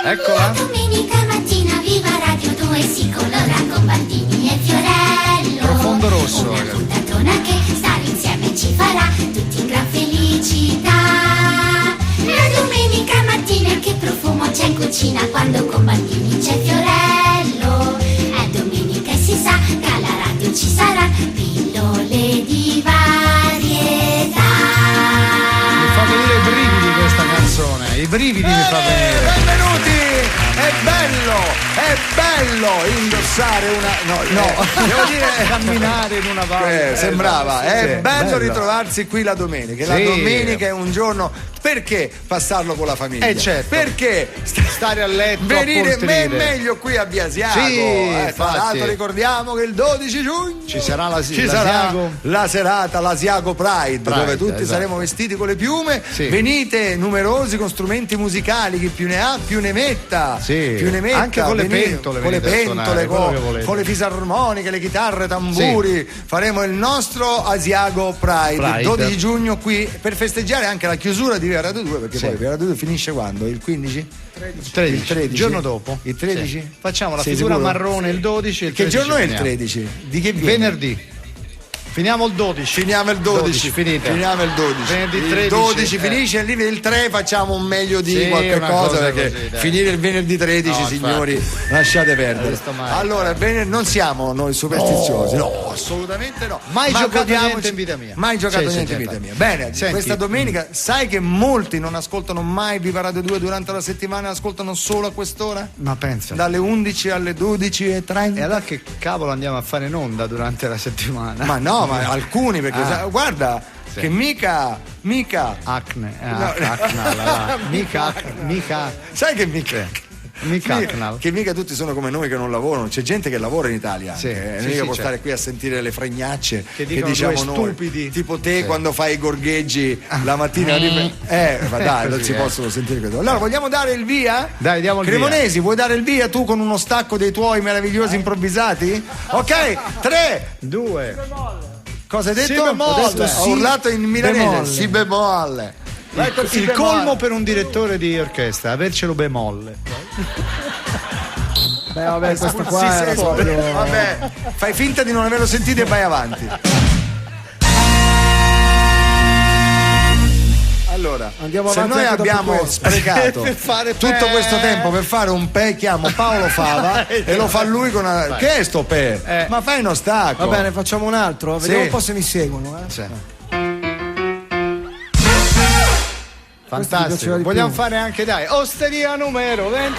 Eccola. Domenica mattina viva Radio 2 si colora con Bandini e Fiorello. Profondo rosso, una ragazzi. puntatona che stare insieme ci farà tutti in gran felicità. La domenica mattina che profumo c'è in cucina quando con Bandini c'è Fiorello. È domenica e si sa che alla radio ci sarà pillole di varietà. Mi fa venire i brividi questa canzone, i brividi mi fa venire. Benvenuti! È bello indossare una. No, devo dire. Camminare in una valle. Sembrava, è sì, bello ritrovarsi qui la domenica. La Sì. domenica è un giorno. Perché passarlo con la famiglia? Certo. Perché Stare a letto, venire a poltrire. meglio qui a Biasiago. Sì, Tra infatti. l'altro ricordiamo che il 12 giugno Ci sarà ci sarà l'Asiago. la serata, l'Asiago Pride, dove tutti esatto. saremo vestiti con le piume. Sì. Venite numerosi con strumenti musicali, chi più ne ha più ne metta. Sì. Più ne metta. Anche con le venite- pentole con le venite a suonare, pentole, quello che volete. con le fisarmoniche, le chitarre, tamburi. Faremo il nostro Asiago Pride. Il 12 giugno qui per festeggiare anche la chiusura di Via Radio 2, perché Sì. poi Via Radio 2 finisce quando? Il 15? 13. Il 13? Il giorno dopo. Il 13? Sì. Facciamo la Sei figura sicuro? marrone il 12 e il Che 13 giorno è il finiamo. 13? Di che viene? Venerdì. Finiamo il 12. Finiamo il 12. finite. Finiamo il 12. Venerdì Il 13, 12 finisce, lì il 3 facciamo un meglio di Sì, qualche una cosa, cosa perché così, dai. finire il venerdì 13, No, signori, lasciate perdere. Sto male. Allora, non siamo noi superstiziosi, no, assolutamente no. Mai Ma giocato godiamoci- niente in vita mia. Mai giocato Sì, niente sì, in vita sì, mia. infatti. Bene, Senti. questa domenica sai che molti non ascoltano mai Viva Radio 2 durante la settimana, ascoltano solo a quest'ora? Ma pensa. Dalle 11 alle 12:30. E allora che cavolo andiamo a fare in onda durante la settimana? Ma no, ma alcuni, perché guarda Sì. che mica Acne, No. mica sai che mica Acnal. che mica tutti sono come noi che non lavorano, c'è gente che lavora in Italia, Sì, non sì, mica sì, può certo. stare qui a sentire le fregnacce Che che dicono diciamo due noi, stupidi. tipo te Sì. quando fai i gorgheggi la mattina ma dai, non Così, si possono sentire questo. Allora vogliamo dare il via? Dai, diamo il Cremonesi, vuoi dare il via tu con uno stacco dei tuoi meravigliosi improvvisati? Ok, 3. 2. Cosa hai detto? Si bemolle. Ho detto Si ho urlato in milanese, bemolle. si bemolle. Vai col si Il bemolle. colmo per un direttore di orchestra, avercelo bemolle. Beh, vabbè, questo qua Sì, era sì, proprio. vabbè, fai finta di non averlo sentito e vai avanti. Allora, Andiamo se avanti noi anche dopo abbiamo questo. sprecato Per fare tutto pe- questo tempo per fare un pe, chiamo Paolo Fava e lo fa lui con una. Vai. Che è sto pe? Ma fai uno stacco. Va bene, facciamo un altro. Vediamo Sì. un po' se mi seguono. Sì. piaceva Fantastico. di Vogliamo più. fare anche, dai, osteria numero 20.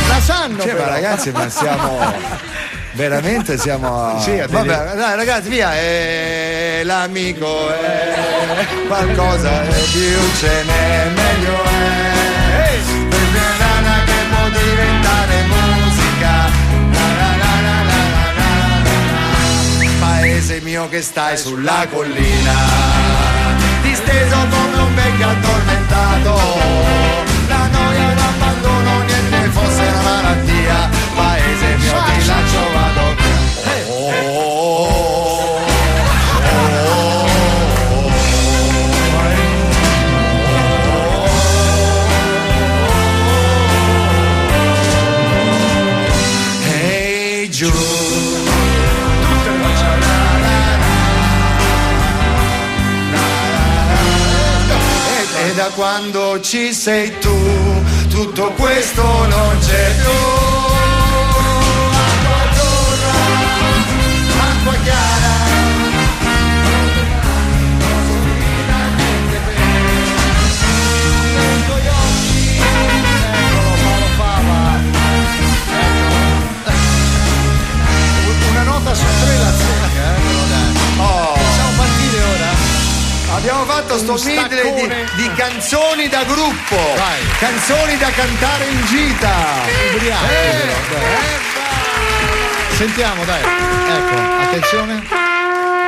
La sanno Cioè, però. ma ragazzi, ma siamo. Veramente siamo. Sì, vabbè, dai ragazzi, via, l'amico è qualcosa e più ce n'è, meglio è. Questa è un'ana che può diventare musica. Paese mio che stai sulla collina, disteso come un vecchio addormentato. La noia e l'abbandono, niente fosse una malattia. Paese mio ti lascio, vado. Ehi giù. E da quando ci sei tu, tutto questo non c'è più. Acqua azzurra, acqua chiara, finalmente nei tuoi occhi. Eccolo, Paolo Fava. Eccolo. Una nota su 3 la secca, Oh, Possiamo partire ora? abbiamo fatto sto Un medley staccone. di canzoni da gruppo, Vai. canzoni da cantare in gita. Ubriaco, però, dai. Sentiamo, dai. Ecco, attenzione.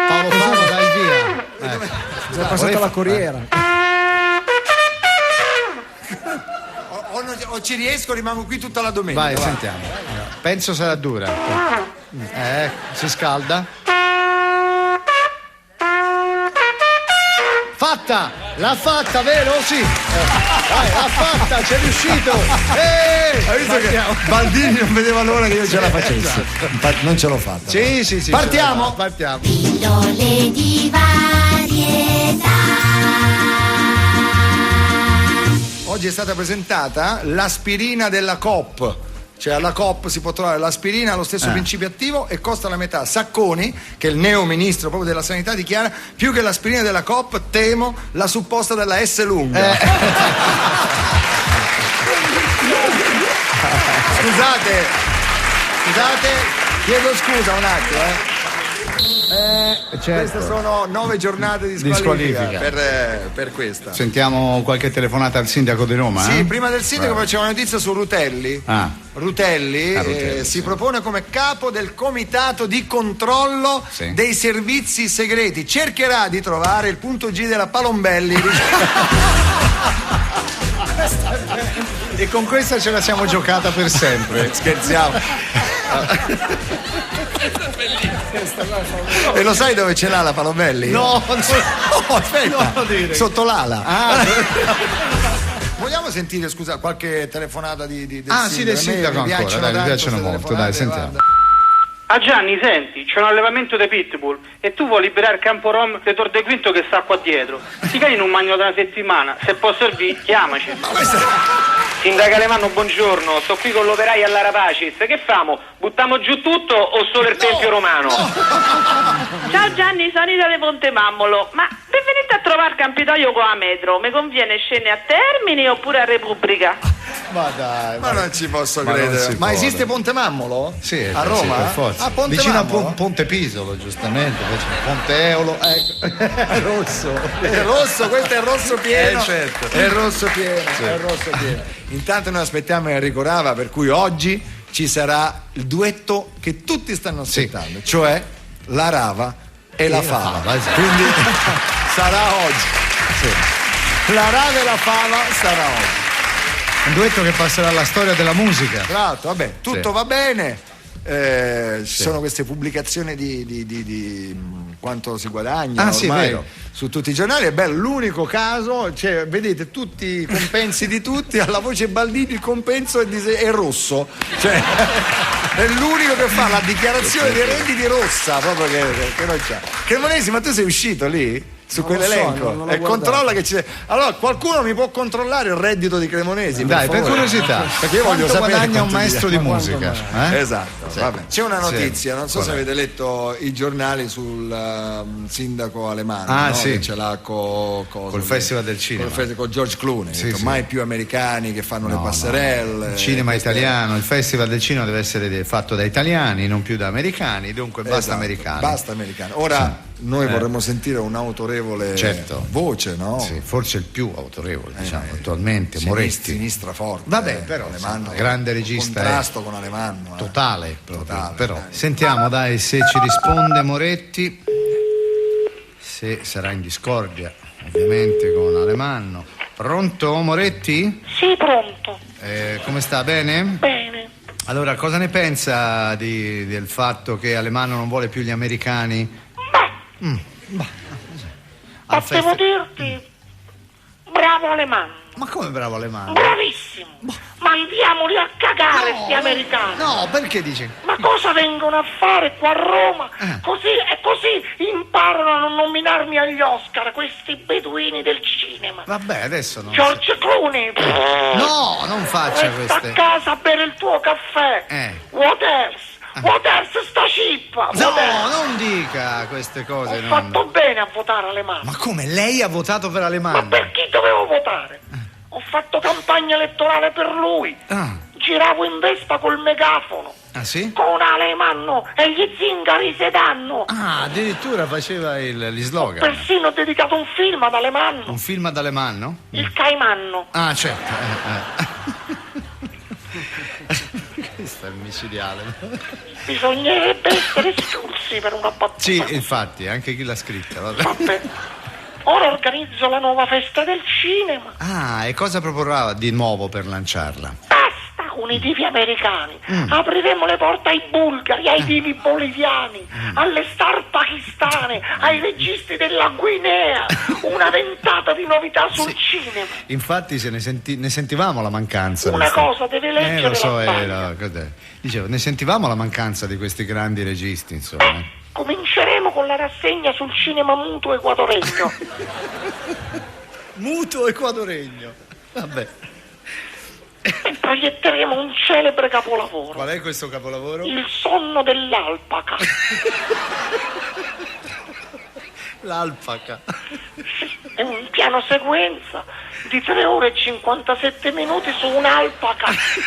Paolo Fava, dai il via. Ecco. È passata la corriera. O ci riesco, rimango qui tutta la domenica. Vai, va. sentiamo. Penso sarà dura. Si scalda. Fatta! l'ha fatta, vero? Sì. Vai, l'ha fatta, c'è riuscito. Hai visto che Baldini non vedeva l'ora che io ce la facessi. Infatti non ce l'ho fatta. Sì. Partiamo. Pillole di varietà. Oggi è stata presentata l'aspirina della Coop. Cioè alla Coop si può trovare l'aspirina, ha lo stesso principio attivo e costa la metà. Sacconi, che è il neo ministro proprio della sanità, dichiara: più che l'aspirina della Coop temo la supposta della S lunga. Scusate, chiedo scusa un attimo. Queste sono 9 giornate di squalifica. Per questa. Sentiamo qualche telefonata al sindaco di Roma. Sì, prima del sindaco c'è una notizia su Rutelli. Rutelli si propone come capo del comitato di controllo dei servizi segreti. Cercherà di trovare il punto G della Palombelli. E con questa ce la siamo giocata per sempre. Scherziamo. E lo sai dove ce l'ha la Palombelli? No, aspetta, non lo dire. Sotto l'ala. Vogliamo sentire, scusa, qualche telefonata del sindaco? Sì, del sindaco ancora, dai, mi piacciono molto, dai, sentiamo. Ah Gianni, senti, c'è un allevamento di pitbull e tu vuoi liberare il campo rom di Tor de Quinto che sta qua dietro. Sti cani non mangiano da una settimana, se può servire, chiamaci. Sindaco Alemanno, buongiorno, sto qui con l'operaio alla Rapacis, che famo? Buttiamo giù tutto o solo il Tempio Romano? Ciao Gianni, sono Ida de Ponte Mammolo, ma per venite a trovare il Campidoglio con la metro, mi conviene scendere a Termini oppure a Repubblica? Ma dai, Ma non ci posso Ma credere. non si Ma può, esiste Ponte Mammolo? Sì, a Roma? sì, per forza. Ponte vicino Mammolo? a Ponte Pisolo, giustamente, poi c'è Ponte Eolo, è rosso. È rosso, questo è il rosso pieno. Certo. È il rosso pieno, è il rosso pieno. Intanto noi aspettiamo Enrico Rava, per cui oggi ci sarà il duetto che tutti stanno aspettando, cioè la Rava e la Fava. Quindi sarà oggi. La Rava e la Fava sarà oggi. Un duetto che passerà alla storia della musica. Tra l'altro, vabbè, tutto va bene. Ci sono queste pubblicazioni di quanto si guadagna ormai vero. su tutti i giornali. È bello, l'unico caso, cioè, vedete tutti i compensi di tutti, alla voce Baldini il compenso è rosso, cioè è l'unico che fa la dichiarazione dei redditi rossa, proprio che non c'ha. Cremonesi, ma tu sei uscito lì? Su Non lo quell'elenco so, non l'ho e controlla guardato. che c'è. Allora qualcuno mi può controllare il reddito di Cremonesi? Dai, per favore? curiosità, Perché io voglio quanto sapere guadagna un quanto maestro di musica? Esatto, vabbè. C'è una notizia, non so se avete letto i giornali sul sindaco Alemanno, no? Che ce l'ha col Festival del Cinema, con George Clooney, mai più americani che fanno le passerelle. Il cinema italiano, il Festival del Cinema deve essere fatto da italiani, non più da americani, dunque basta americani. Basta americani. Ora noi vorremmo sentire un'autorevole voce, no? Sì, forse il più autorevole, diciamo, attualmente, Moretti. Sinistra forte. Vabbè, però Alemanno, grande regista. Contrasto con Alemanno. Totale. Però sentiamo dai se ci risponde Moretti, se sarà in discordia ovviamente con Alemanno. Pronto Moretti? Sì, pronto. Come sta? Bene? Bene. Allora, cosa ne pensa del fatto che Alemanno non vuole più gli americani? Ma devo dirti, bravo Alemanno. Ma come bravo Alemanno? Bravissimo. Mandiamoli a cagare sti americani. No, perché dici? Ma cosa vengono a fare qua a Roma? Così imparano a non nominarmi agli Oscar questi beduini del cinema. Vabbè, adesso non. George Clooney. No, non faccia Resta queste. a casa a bere il tuo caffè. What else? What else sta cippa? No, non dica queste cose. Ho fatto bene a votare Alemanno. Ma come? Lei ha votato per Alemanno? Ma per chi dovevo votare? Ho fatto campagna elettorale per lui. Giravo in Vespa col megafono. Ah sì? Con Alemanno e gli zingari sedanno. Ah, addirittura faceva gli slogan. Persino ho dedicato un film ad Alemanno. Un film ad Alemanno? Il Caimanno. Ah, certo. Questo è il micidiale. Bisognerebbe essere espulsi per una battuta. Sì, infatti, anche chi l'ha scritta. Vabbè. Ora organizzo la nuova festa del cinema. Ah, e cosa proporrà di nuovo per lanciarla? Basta con i divi americani, apriremo le porte ai bulgari, ai divi boliviani, alle star pakistane, ai registi della Guinea, una ventata di novità sul cinema. Infatti ne sentivamo la mancanza. Una cosa deve leggere lo so, la cos'è? Dicevo, ne sentivamo la mancanza di questi grandi registi, insomma. Cominceremo con la rassegna sul cinema muto equadoregno. Muto equadoregno. Vabbè. E proietteremo un celebre capolavoro. Qual è questo capolavoro? Il sonno dell'alpaca. L'alpaca. È un piano sequenza di 3 ore e 57 minuti su un'alpaca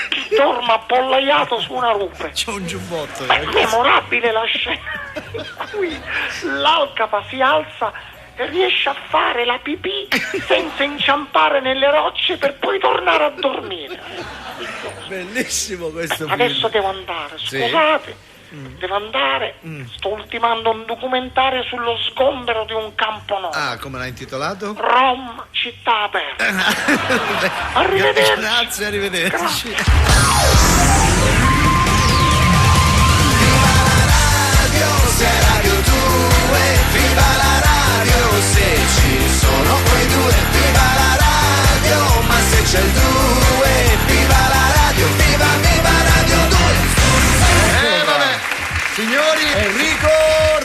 che dorme appollaiato su una rupe. C'è un giubbotto. È memorabile la scena in cui l'alcapa si alza e riesce a fare la pipì senza inciampare nelle rocce per poi tornare a dormire. Bellissimo questo film. Adesso devo andare, scusate. Devo andare, sto ultimando un documentario sullo sgombero di un campo nuovo. Ah, come l'ha intitolato? Rom, città aperta. Arrivederci. Grazie, arrivederci. Viva la radio, se è Radio 2, viva la radio, se ci sono quei due, viva la radio, ma se c'è il 2, viva la radio, viva Radio 2. Vabbè, signori, Enrico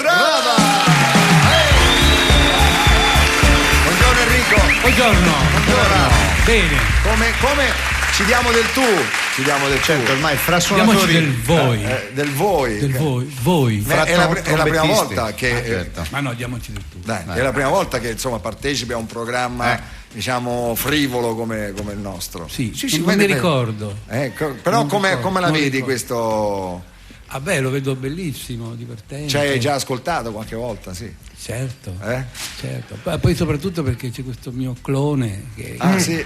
Rava. Buongiorno Enrico. Buongiorno. Bene. Come ci diamo del tu? Ci diamo del Certo, tu. ormai fra Diamoci suonatori del voi. Del voi. Del voi. È la prima trombettisti. volta che certo. Ma no, diamoci del tu. è la prima volta che insomma partecipi a un programma diciamo frivolo come il nostro. Sì, non vede mi bene. ricordo. Però Non come ricordo, la non vedi ricordo. questo? Ah beh, lo vedo bellissimo, divertente. Ci hai già ascoltato qualche volta, sì. Certo. Eh? Certo. Poi soprattutto perché c'è questo mio clone che Ah sì.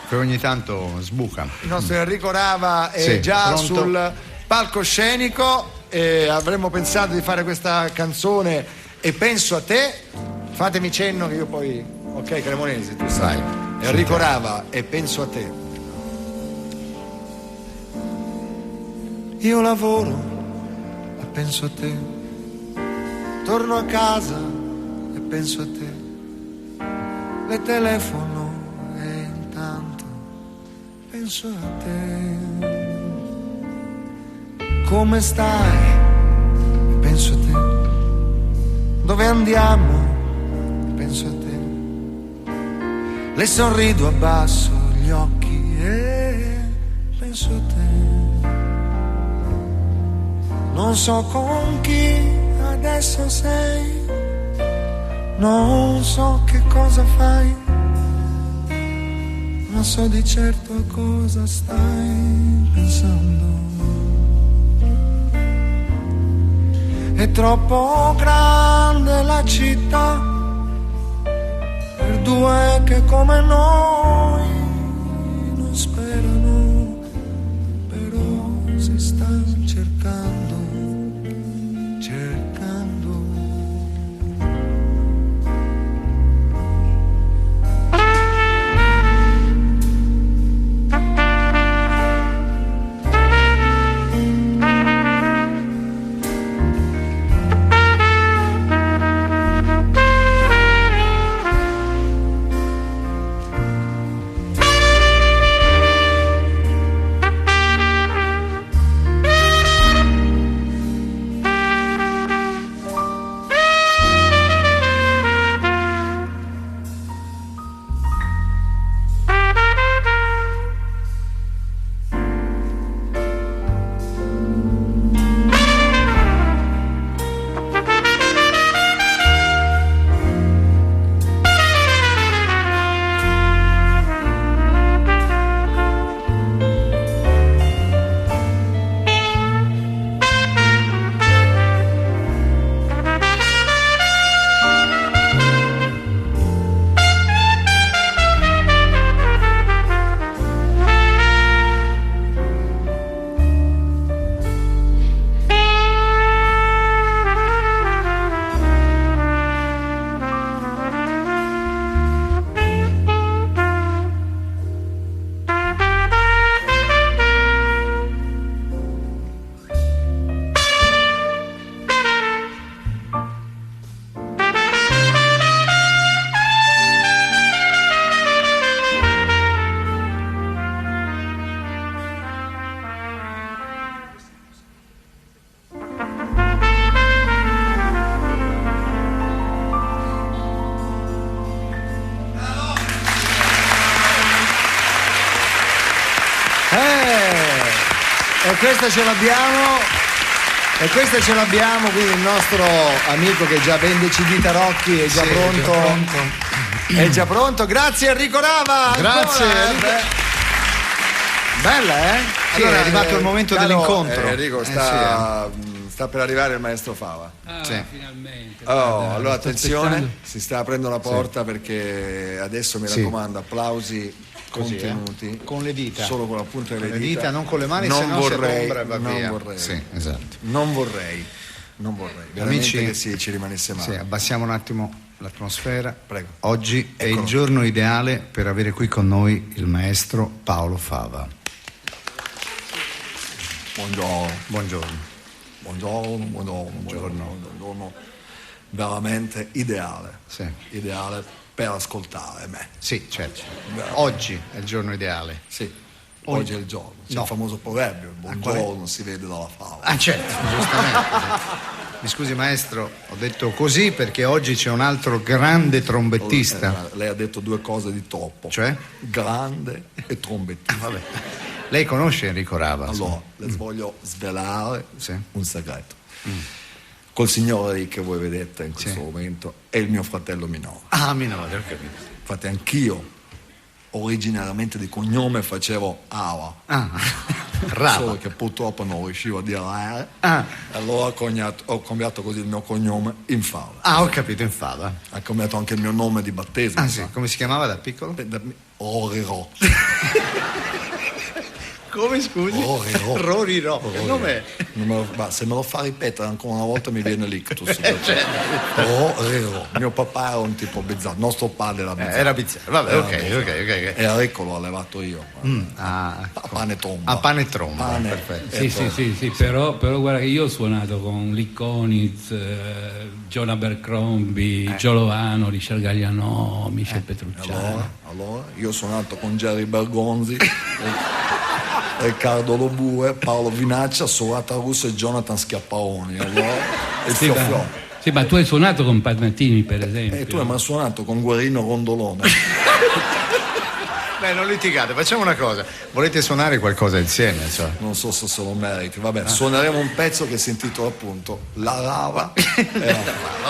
Che ogni tanto sbuca. Il nostro Enrico Rava è Sì, già pronto? sul palcoscenico e avremmo pensato di fare questa canzone E penso a te. Fatemi cenno che io poi. Ok, Cremonesi, tu sai. Enrico Rava E penso a te. Io lavoro e penso a te. Torno a casa e penso a te. Le telefono e intanto penso a te. Come stai? Penso a te. Dove andiamo? Penso a te. Le sorrido, abbasso gli occhi e penso a te. Non so con chi adesso sei, non so che cosa fai, ma so di certo a cosa stai pensando. È troppo grande la città per due che come noi non sperano, però si stanno cercando. E questa ce l'abbiamo, quindi il nostro amico che è già ben decidita, Rocchi, è già pronto. È già pronto. Grazie Enrico Rava. Grazie. Bella, Sì, allora, è arrivato il momento dell'incontro. Enrico sta per arrivare il maestro Fava. Sì. Finalmente. Allora attenzione, si sta aprendo la porta perché adesso mi raccomando, applausi contenuti con le dita, solo con la punta delle dita, non con le mani, non se no vorrei, se va via. Sì, esatto. non vorrei veramente amici, che ci rimanesse male. Sì, abbassiamo un attimo l'atmosfera. Prego. Oggi è il giorno ideale per avere qui con noi il maestro Paolo Fava. Buongiorno. Veramente ideale. Sì. Ideale per ascoltare me. Sì, certo. Oggi è il giorno ideale. Sì. Oggi è il giorno. C'è il famoso proverbio, il buongiorno si vede dalla fava. Ah, certo, giustamente. Mi scusi maestro, ho detto così perché oggi c'è un altro grande trombettista. Lei ha detto due cose di troppo. Cioè? Grande e trombettista. Vabbè. Lei conosce Enrico Rava? Allora, le voglio svelare Sì. un segreto. Col signore che voi vedete in questo momento è il mio fratello minore. Ah, minore, ho capito. Infatti anch'io originariamente di cognome facevo Ava. Rava. Solo che purtroppo non riuscivo a dire la Ah. allora ho cambiato così il mio cognome in Fava. Ah, ho capito, in Fava. Ha cambiato anche il mio nome di battesimo. Ah, sì. Come si chiamava da piccolo? Rorirò. Come scusi? Rorirò. Rorirò. Che nome è? Se me lo fa ripetere ancora una volta mi viene l'ictus. Rorirò. Mio papà era un tipo bizzarro, nostro padre era bizzarro. Era bizzarro, vabbè, ok. E Enrico l'ho allevato io. A pane e tromba. A pane e tromba, perfetto. Sì, però guarda che io ho suonato con Lee Konitz, John Abercrombie, Giolovano, Richard Gagliano, Michel Petrucciani. Allora, io ho suonato con Jerry Bergonzi, Riccardo Lobue, Paolo Vinaccia, Sorata Russo e Jonathan Schiappaoni. Allora, Sì, ma tu hai suonato con Parnatini, per esempio. E tu hai mai suonato con Guerino Rondolone? Beh, non litigate, facciamo una cosa. Volete suonare qualcosa insieme? Cioè? Non so se lo meriti. Vabbè, suoneremo un pezzo che si intitola appunto La Rava.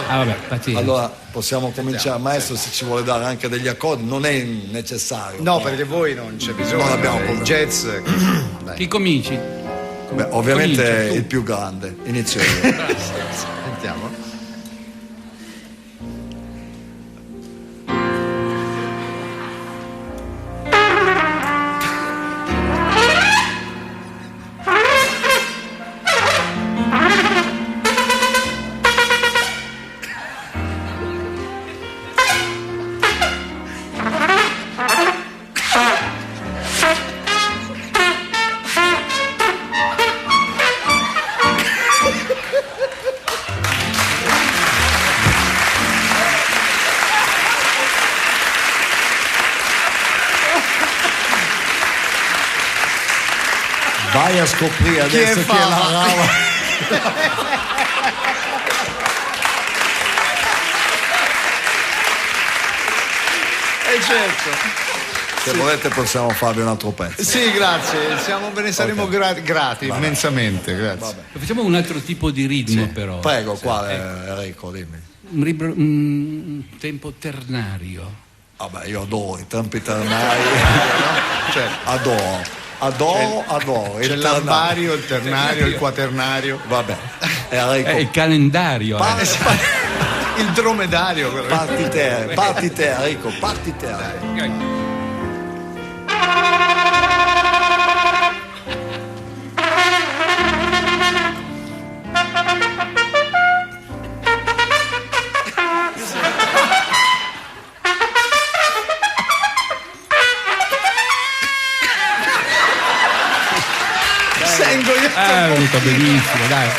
Vabbè, pazienza. Allora, possiamo cominciare. Maestro, se ci vuole dare anche degli accordi, non è necessario. No, perché voi non c'è bisogno. Non abbiamo il problemi. jazz. Chi cominci? Beh, ovviamente Comincia, tu. il più grande. Inizio io. Sentiamo. Vai a scoprire adesso chi è la Rava. Certo. Se volete possiamo farvi un altro pezzo. Sì, grazie. Ve ne saremo grati immensamente. Grazie. Facciamo un altro tipo di ritmo, però. Prego, quale Enrico, dimmi. Un tempo ternario. Vabbè, io adoro i tempi ternari. Adoro. C'è l'ambario, il ternario, il quaternario. Vabbè. Enrico. Il calendario. Il dromedario. Parti te, Enrico, parti te. Venuto benissimo, dai.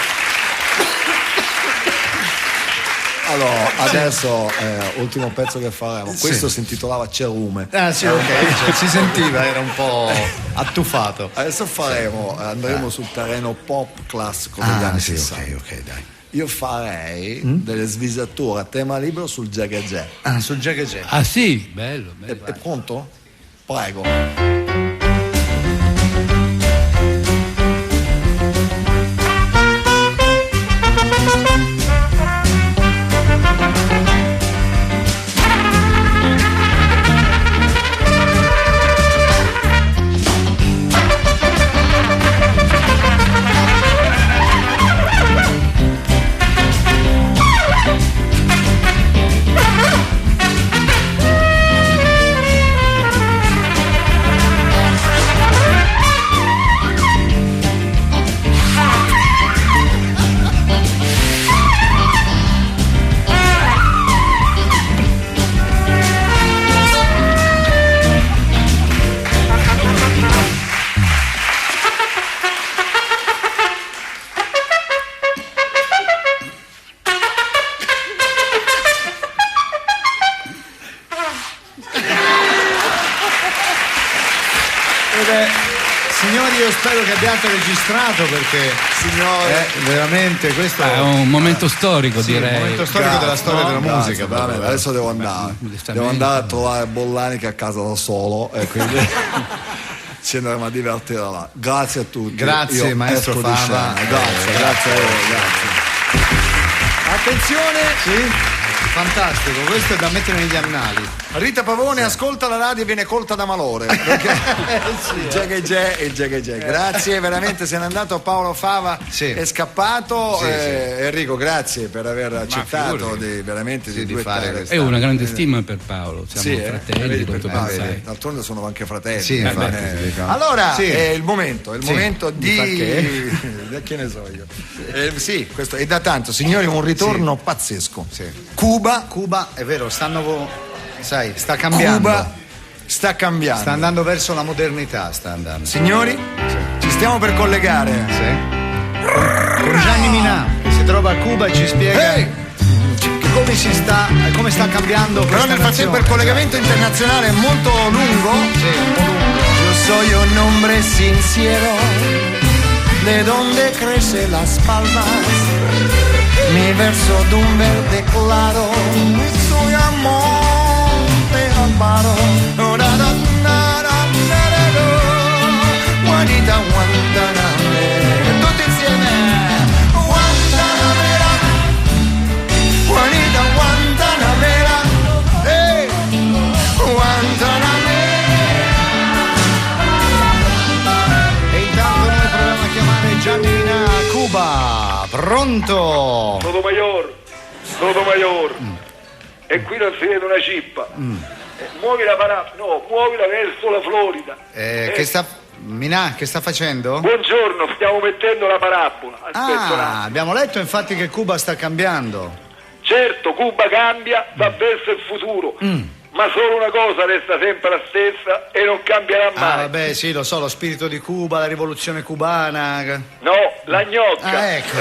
Allora, adesso ultimo pezzo che faremo. Questo si intitolava Cerume. Ah sì, ok, si sentiva, era un po' attufato. Adesso andremo sul terreno pop classico degli anni 60. Ok, dai. Io farei delle svisature a tema libero sul Jagga Jazz. Ah, sul Jagga Jazz. Ah sì, bello. È pronto? Prego. Signori, io spero che abbiate registrato perché veramente questo è un momento storico, direi. Un momento storico della storia della musica. Veramente. Adesso devo andare. Devo andare a trovare Bollani che è a casa da solo e quindi ci andremo a divertire là. Grazie a tutti. Grazie, maestro Fava. Grazie a voi, grazie. Attenzione! Sì? Fantastico, questo è da mettere negli annali. Rita Pavone ascolta la radio e viene colta da malore perché il Jagge. Grazie, veramente se n'è andato Paolo Fava, è scappato. Enrico, grazie per aver accettato di fare questa. È una grande stima per Paolo, siamo fratelli, quanto ben sai. D'altronde sono anche fratelli. Sì, allora è il momento di che ne so io. Sì, questo è da tanto, signori, un ritorno pazzesco. Cuba, è vero, sta cambiando. Cuba sta cambiando. Sta andando verso la modernità, sta andando. Signori, ci stiamo per collegare con Gianni Minà, che si trova a Cuba e ci spiega come sta cambiando questa Però nel frattempo il collegamento internazionale è molto lungo. Yo soy un hombre sincero, de donde crece las palmas. Mi verso de un verde claro, soy amor de amparo. Juanita Guantanamera, tutti insieme. Guantanamera, Juanita Guantanamera, Guantanamera. E intanto noi proviamo a chiamare Gianni Minà a Cuba. Pronto? Sotomayor. E qui non si vede una cippa. Muovila verso la Florida. Minà, che sta facendo? Buongiorno, stiamo mettendo la parabola. Abbiamo letto infatti che Cuba sta cambiando. Certo, Cuba cambia, va verso il futuro. Ma solo una cosa resta sempre la stessa e non cambierà mai. Vabbè, sì, lo so, lo spirito di Cuba, la rivoluzione cubana. No, la gnocca. Ecco.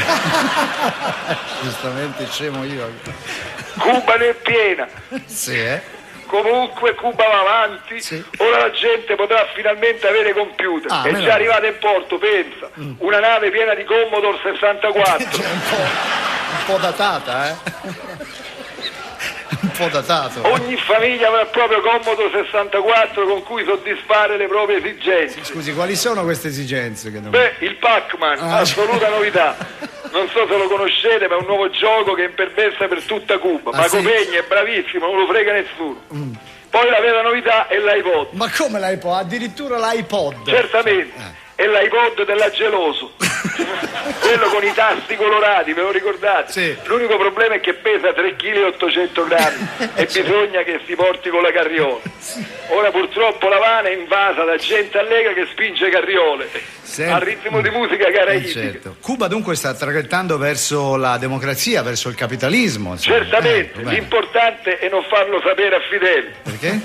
Giustamente scemo io. Cuba ne è piena. Comunque Cuba va avanti, ora la gente potrà finalmente avere computer. È già arrivata in porto, pensa. Una nave piena di Commodore 64. un po' datata, un po' datato. Ogni famiglia avrà il proprio Commodore 64 con cui soddisfare le proprie esigenze. Scusi, quali sono queste esigenze? Il Pac-Man, assoluta novità. Non so se lo conoscete, ma è un nuovo gioco che imperversa per tutta Cuba. Paco Peña è bravissimo, non lo frega nessuno. Poi la vera novità è l'iPod. Ma come l'iPod? Addirittura l'iPod? Certamente. È l'iPod della Geloso. Quello con i tasti colorati, ve lo ricordate? L'unico problema è che pesa 3,8 kg e bisogna che si porti con la carriola. Ora purtroppo la Havana è invasa da gente allegra che spinge carriole al ritmo di musica caraibica. Cuba dunque sta traghettando verso la democrazia, verso il capitalismo. Certamente, l'importante è non farlo sapere a Fidel. Perché?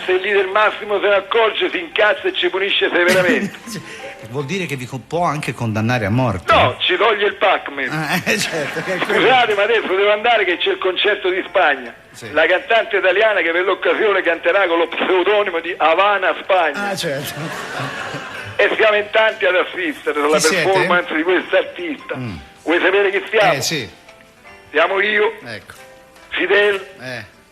Se il leader Massimo se ne accorge si incazza e ci punisce severamente. Vuol dire che vi può anche condannare a morte? No, ci toglie il Pac-Man. Scusate, ma adesso devo andare che c'è il concerto di Spagna. La cantante italiana che per l'occasione canterà con lo pseudonimo di Havana Spagna. E siamo in tanti ad assistere alla performance di questa artista. Vuoi sapere chi siamo? Siamo io, Fidel,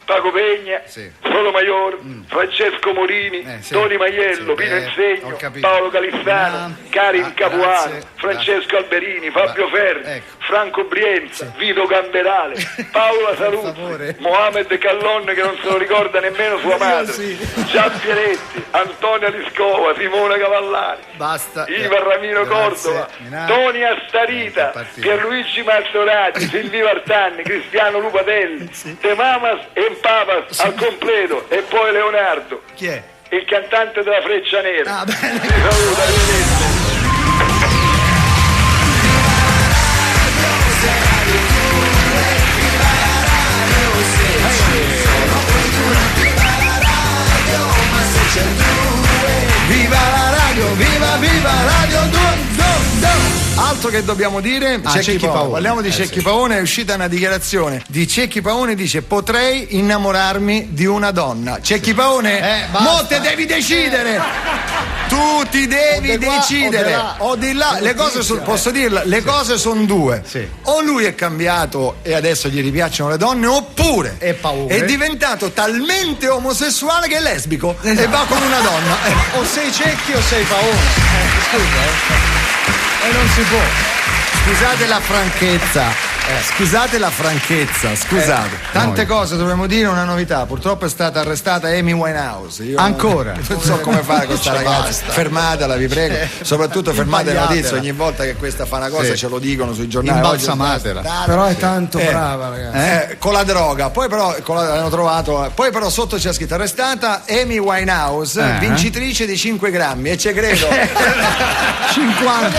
Paco Peña, Sotomayor, Francesco Morini, Toni Maiello, Pino Insegno, Paolo Calistano, Karin Capuano, Francesco Alberini, Fabio Ferri, Franco Brienza, Vito Gamberale, Paola Saluzzi, Mohamed Callon che non se lo ricorda nemmeno sua madre, Gian Pieretti, Antonio Liscova, Simona Cavallari, Iva Ramiro Cordova, Toni Astarita, Pierluigi Marzorati, Silvi Vartanni, Cristiano Lupatelli, De Mamas e Papas al completo e poi Leonardo. Chi è? Il cantante della Freccia Nera. Bene. Vi saluto, arrivederci. Viva la radio, viva Radio 2. Altro che dobbiamo dire? Cecchi Paone. Parliamo di Cecchi Paone. È uscita una dichiarazione di Cecchi Paone, dice: potrei innamorarmi di una donna. Cecchi Paone, mo te devi decidere. Tu ti devi decidere o di là. Le cose posso dirla, le cose sono due. Sì. O lui è cambiato e adesso gli ripiacciono le donne, oppure è diventato talmente omosessuale che è lesbico e va con una donna. O sei Cecchi o sei Paone. E non si può. Scusate la franchezza. Scusate. Tante cose dovremmo dire, una novità. Purtroppo è stata arrestata Amy Winehouse. Io ancora? Non so come fare con questa ragazza. Fermatela, vi prego. Soprattutto fermate le notizie. Ogni volta che questa fa una cosa ce lo dicono sui giornali. Imbalsamatela. Però è tanto brava, ragazzi. Con la droga. Poi però l'hanno trovato. Poi però sotto c'è scritto arrestata Amy Winehouse, vincitrice di 5 grammi. E ci credo. 50.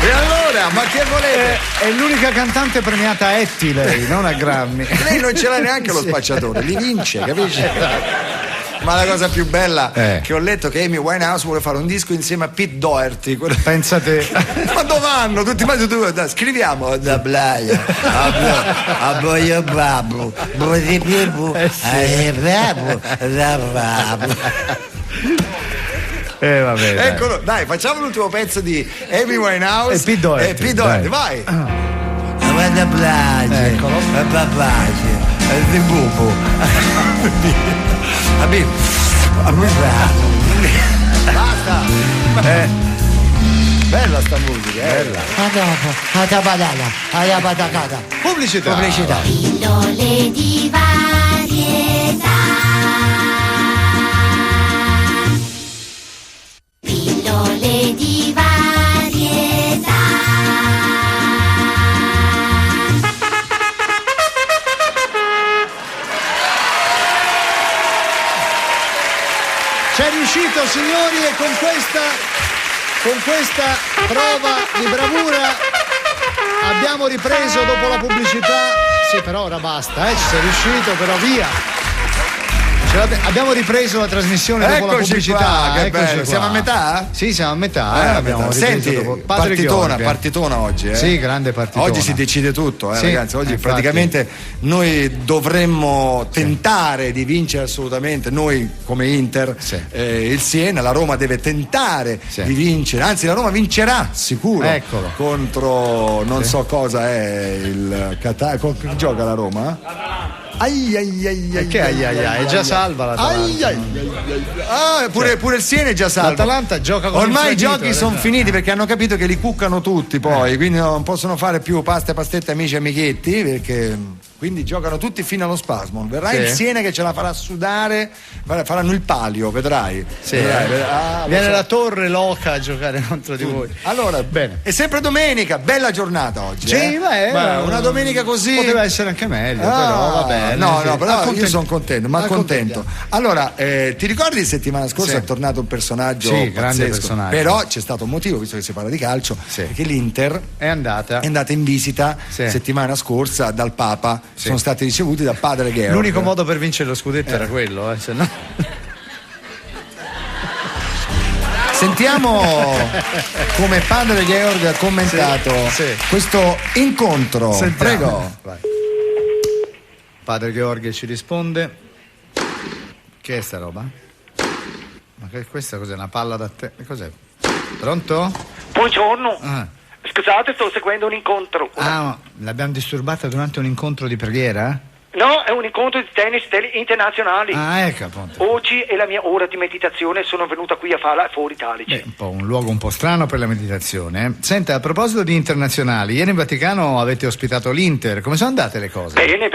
E allora, ma che volete? È l'unica cantante premiata a Etti, lei, non a Grammy. Lei non ce l'ha neanche lo spacciatore, li vince, capisci? Ma la cosa più bella che ho letto che Amy Winehouse vuole fare un disco insieme a Pete Doherty. Pensa te. Ma dove vanno? Tutti scriviamo da Blaia a Boio Babu vabbè, eccolo, dai, facciamo l'ultimo pezzo di Amy Winehouse e Pete Doherty, vai. Guarda Blage, eccolo, Babace, di Bubu. Basta. Bella sta musica, bella. A dopo, Pubblicità. Pillole di varietà. Pillole di varietà. C'è riuscito, signori, e con questa prova di bravura abbiamo ripreso dopo la pubblicità. Sì, però ora basta, ci sei riuscito, però via. Abbiamo ripreso la trasmissione dopo la pubblicità. Qua, che bello. Siamo a metà? Sì, siamo a metà. Abbiamo Senti, dopo. partitona oggi. Sì, grande partitona. Oggi si decide tutto, sì, ragazzi. Oggi praticamente noi dovremmo tentare di vincere assolutamente, noi come Inter, il Siena. La Roma deve tentare di vincere, anzi la Roma vincerà sicuro. Eccolo. Contro non so cosa è il Qatar. Con chi gioca la Roma? È già salva l'Atalanta. Pure il Siena è già salvo. L'Atalanta gioca con ormai i giochi sono finiti perché hanno capito che li cuccano tutti poi, quindi non possono fare più pasta e pastette amici e amichetti, perché quindi giocano tutti fino allo spasmo. Verrà il Siena che ce la farà sudare, faranno il palio, vedrai. Viene la Torre Loca a giocare contro di voi. Allora, bene. È sempre domenica, bella giornata oggi. Sì, una domenica così. Poteva essere anche meglio, però va bene. No, però io sono contento, ma contento. Allora, ti ricordi settimana scorsa è tornato un personaggio grande personaggio. Però c'è stato un motivo, visto che si parla di calcio, perché l'Inter è andata in visita settimana scorsa dal Papa. Sono stati ricevuti da padre Georg. L'unico modo per vincere lo scudetto era quello, se no. Sentiamo come padre Georg ha commentato questo incontro. Prego. Vai. Padre Georg ci risponde. Che è sta roba? Ma questa cos'è? Una palla da te? Cos'è? Pronto? Buongiorno. Scusate, sto seguendo un incontro. L'abbiamo disturbata durante un incontro di preghiera? No, è un incontro di tennis internazionali. Ecco appunto. Oggi è la mia ora di meditazione, sono venuta qui a farla fuori Italici. Un luogo un po' strano per la meditazione. Senta, a proposito di internazionali, ieri in Vaticano avete ospitato l'Inter, come sono andate le cose? Bene.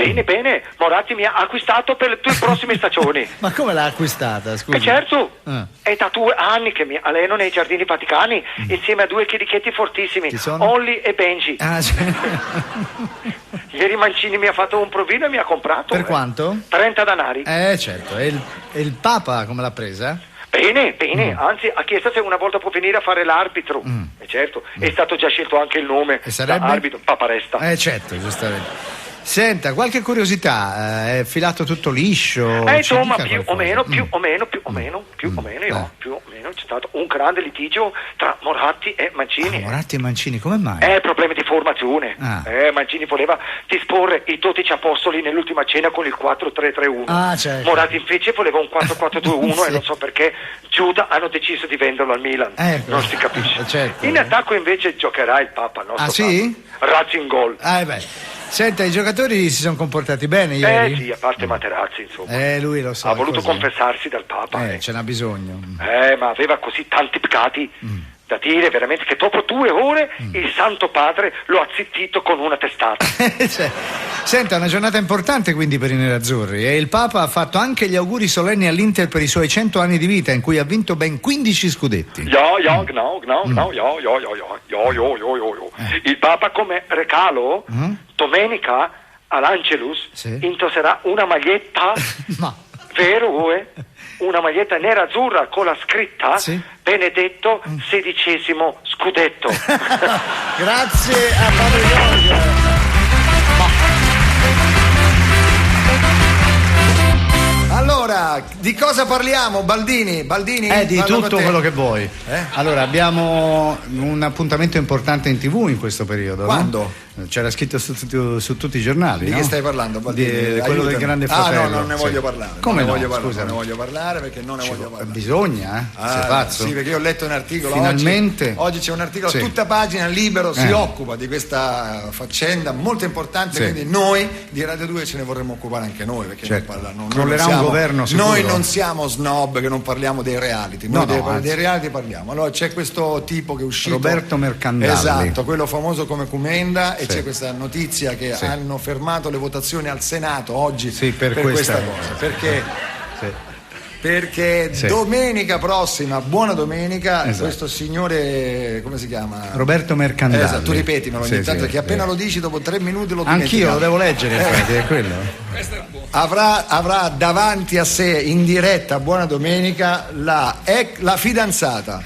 Moratti mi ha acquistato per le tue prossime stagioni. Ma come l'ha acquistata, scusa? Certo, è da 2 anni che mi alleno nei giardini vaticani insieme a 2 chirichetti fortissimi, Olli e Benji. Ieri Mancini mi ha fatto un provino e mi ha comprato. Per quanto? 30 denari. Certo. E il Papa come l'ha presa? Bene, anzi ha chiesto se una volta può venire a fare l'arbitro. Certo, è stato già scelto anche il nome. E sarebbe? Arbitro, Papa Resta. Certo, giustamente. Senta, qualche curiosità, è filato tutto liscio? Insomma, più o meno, c'è stato un grande litigio tra Moratti e Mancini. Moratti e Mancini, come mai? Problemi di formazione. Mancini voleva disporre i 12 apostoli nell'ultima cena con il 4-3-3-1. Certo. Moratti invece voleva un 4-4-2-1 Sì. E non so perché Giuda hanno deciso di venderlo al Milan. Non si capisce. Certo. In attacco invece giocherà il Papa, il nostro sì? Papa. Razzingol. Senta, i giocatori si sono comportati bene ieri? Sì, a parte Materazzi, insomma. Lui lo sa. Ha voluto confessarsi dal Papa. Ce n'ha bisogno. Ma aveva così tanti peccati da dire veramente che dopo 2 ore il Santo Padre lo ha zittito con una testata. Senta, una giornata importante quindi per i nerazzurri, e il Papa ha fatto anche gli auguri solenni all'Inter per i suoi 100 anni di vita, in cui ha vinto ben 15 scudetti. Il Papa come regalo domenica all'Angelus indosserà una maglietta vero una maglietta nera-azzurra con la scritta Benedetto XVI scudetto. Grazie a Paolo Giorgio. Allora, di cosa parliamo, Baldini? Di tutto quello che vuoi. Allora, abbiamo un appuntamento importante in TV in questo periodo. Quando? No? C'era scritto su tutti i giornali. Di che stai parlando, Baldini? Quello del Grande Fratello. No, non ne voglio parlare. Come non no? Ne Scusa, voglio parlare perché non ne voglio parlare. Bisogna, sei pazzo? Sì, perché io ho letto un articolo finalmente. Oggi c'è un articolo a tutta pagina, Libero, si occupa di questa faccenda molto importante, quindi noi di Radio 2 ce ne vorremmo occupare anche noi, perché crollerà un governo sicuro. Noi non siamo snob che non parliamo dei reality, noi dei reality parliamo. Allora c'è questo tipo che è uscito, Roberto Mercandalli, esatto, quello famoso come Comenda, e c'è questa notizia che hanno fermato le votazioni al Senato oggi per questa cosa, perché domenica prossima, buona domenica, questo signore, come si chiama? Roberto Mercandalli. Esatto, tu ripetimelo ogni tanto, perché appena lo dici dopo 3 minuti lo dimentichi. Anch'io lo devo leggere, infatti, è quello. Avrà davanti a sé in diretta, buona domenica, la fidanzata,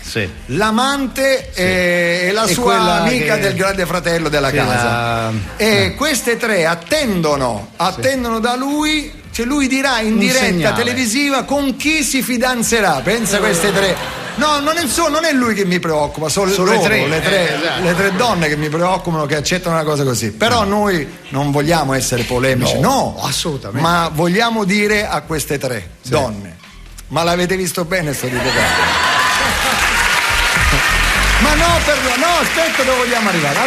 l'amante e la sua amica del Grande Fratello della casa. E queste 3 attendono da lui. Cioè lui dirà in diretta televisiva con chi si fidanzerà. Pensa a queste 3. No, non è lui che mi preoccupa, sono le 3. Le 3 donne che mi preoccupano, che accettano una cosa così. Però noi non vogliamo essere polemici, no, assolutamente. Ma vogliamo dire a queste 3 donne: ma l'avete visto bene sto tipo qua? Ma no, aspetta, dove vogliamo arrivare?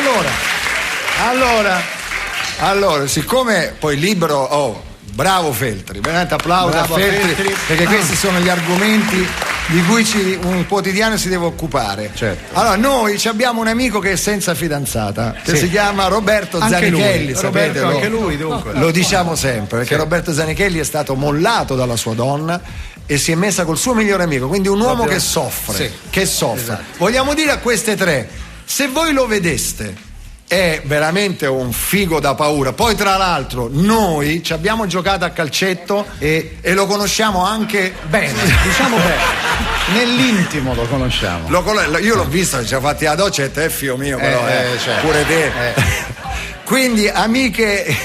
Allora, siccome poi Libero, bravo Feltri, veramente applauso a Feltri, perché questi sono gli argomenti di cui un quotidiano si deve occupare. Allora, noi abbiamo un amico che è senza fidanzata, che si chiama Roberto Zanichelli, sapete? Anche lui, dunque. Lo diciamo sempre, perché Roberto Zanichelli è stato mollato dalla sua donna e si è messa col suo migliore amico, quindi un uomo che soffre. Esatto. Vogliamo dire a queste 3, se voi lo vedeste, è veramente un figo da paura. Poi tra l'altro noi ci abbiamo giocato a calcetto e lo conosciamo anche bene, diciamo bene. Nell'intimo lo conosciamo. Io l'ho visto, ci ha fatti la doccia e te figlio mio, però pure te. Quindi amiche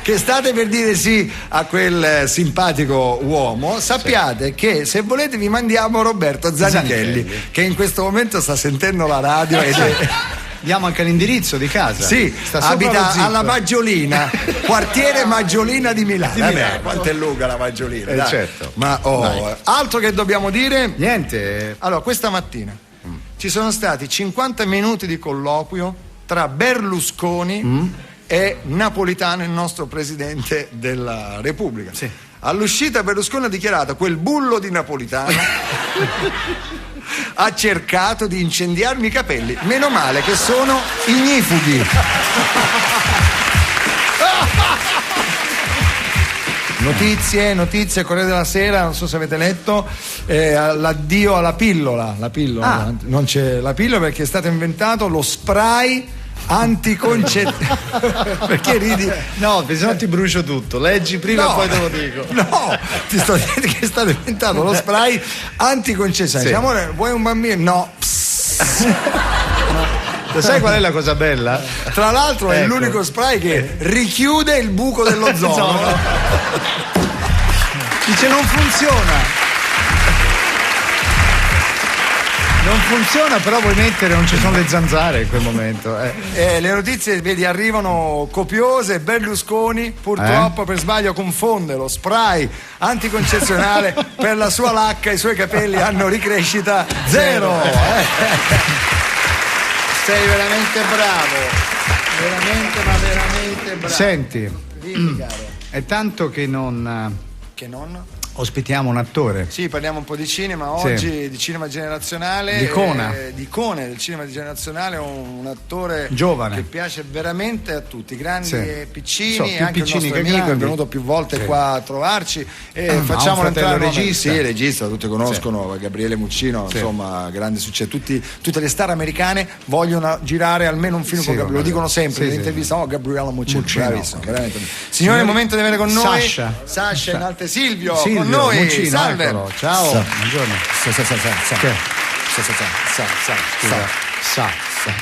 che state per dire sì a quel simpatico uomo, sappiate che se volete vi mandiamo Roberto Zanichelli, che in questo momento sta sentendo la radio ed è... Diamo anche l'indirizzo di casa. Sì, abita alla Maggiolina, quartiere Maggiolina di Milano. Vabbè, quanto è lunga la Maggiolina, certo. Ma altro che dobbiamo dire? Niente. Allora, questa mattina ci sono stati 50 minuti di colloquio tra Berlusconi e Napolitano, il nostro presidente della Repubblica. All'uscita Berlusconi ha dichiarato: quel bullo di Napolitano ha cercato di incendiarmi i capelli, meno male che sono ignifughi. Notizie, Corriere della Sera, non so se avete letto, l'addio alla pillola. Non c'è la pillola perché è stato inventato lo spray anticoncettivo. Perché ridi? No, se no ti brucio tutto. Leggi prima e poi te lo dico. No, ti sto dicendo che è stato inventato lo spray anticoncezionale. Amore, vuoi un bambino? No. Lo sai qual è la cosa bella? Tra l'altro è l'unico spray che richiude il buco dell'ozono. Dice non funziona. Non funziona, però vuoi mettere, non ci sono le zanzare in quel momento. Le notizie, vedi, arrivano copiose. Berlusconi purtroppo per sbaglio confonde lo spray anticoncezionale per la sua lacca, i suoi capelli hanno ricrescita zero. Sei veramente bravo, veramente, ma veramente bravo. Senti, dimmi, caro. È tanto che non ospitiamo un attore. Sì, parliamo un po' di cinema oggi, di cinema generazionale. Di icone del cinema generazionale, un attore giovane che piace veramente a tutti, grandi e piccini, più anche piccini il nostro che amico grandi. è venuto più volte qua a trovarci e facciamo entrare regista. Sì, regista, tutti conoscono, Gabriele Muccino, insomma, grande successo. Tutte le star americane vogliono girare almeno un film con Gabriele, lo dicono sempre nell'intervista, Gabriele Muccino, bravissimo, veramente. Signore, è il momento di avere con noi Sasha in alte Silvio con noi. Muccino, salve. Eccolo. Ciao. Buongiorno.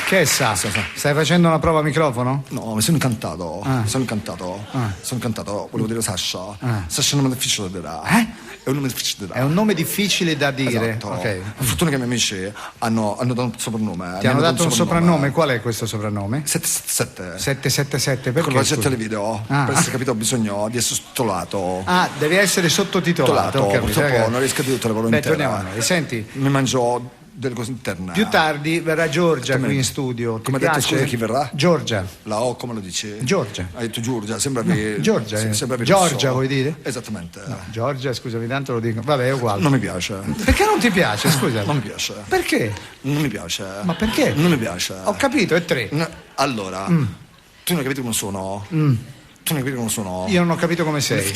Che sa? Stai facendo una prova a microfono? No, mi sono incantato. Sono incantato. Volevo dire Sasha. Sasha è un nome difficile da dire. È un nome difficile da dire. È un nome difficile da dire. Esatto. Ok. Per fortuna che i miei amici hanno dato un soprannome. Ti hanno dato un soprannome? Qual è questo soprannome? 777. 777, perché? Con la gente alle video. Per essere capito ho bisogno di essere sottotitolato. Devi essere sottotitolato. Purtroppo non riesco a dire tutta la parola intera. Torniamo a noi. Senti, mi mangio delle cose interne. Più tardi verrà Giorgia qui in studio. Come ha detto, scusa, chi verrà? Giorgia. La O come lo dici? Giorgia. Hai detto Giorgia, sembravi. Giorgia. Sembravi Giorgia vuoi dire? Esattamente. No, Giorgia, scusami, tanto lo dico. Vabbè, è uguale. Non mi piace. Perché non ti piace? Scusa. Non mi piace. Perché? Non mi piace. Ma perché? Non mi piace. Ho capito, è 3. Allora, tu non hai capito come sono? Tu non hai capito come sono? Io non ho capito come sei.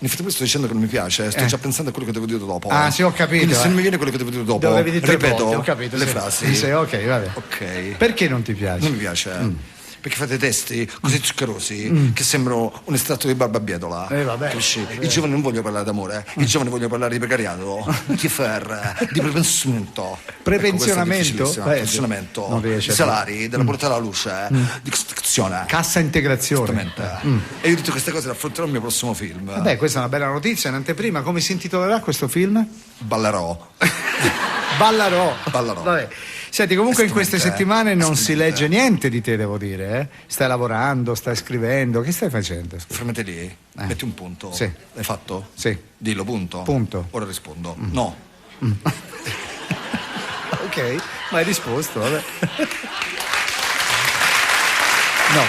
Infatti sto dicendo che non mi piace, sto già pensando a quello che devo dire dopo. Sì, ho capito. Quindi se non mi viene quello che devo dire dopo, ripeto volte, ho capito, le frasi. Sì, ok, vabbè. Ok. Perché non ti piace? Non mi piace. Perché fate testi così zuccherosi che sembrano un estratto di barbabietola. Vabbè. I giovani non vogliono parlare d'amore, i giovani vogliono parlare di precariato, di di prepensionamento. Prepensionamento? Prepensionamento, di salari, della portata alla luce, di costruzione. Cassa integrazione. E io tutte queste cose le affronterò nel mio prossimo film. Vabbè, questa è una bella notizia, in anteprima. Come si intitolerà questo film? Ballarò. Vabbè. Senti, comunque in queste settimane non si legge niente di te, devo dire. Stai lavorando, stai scrivendo, che stai facendo? Fermate lì, metti un punto. Sì. L'hai fatto? Sì. Dillo, punto. Ora rispondo. No. Ok, ma hai risposto, vabbè. No.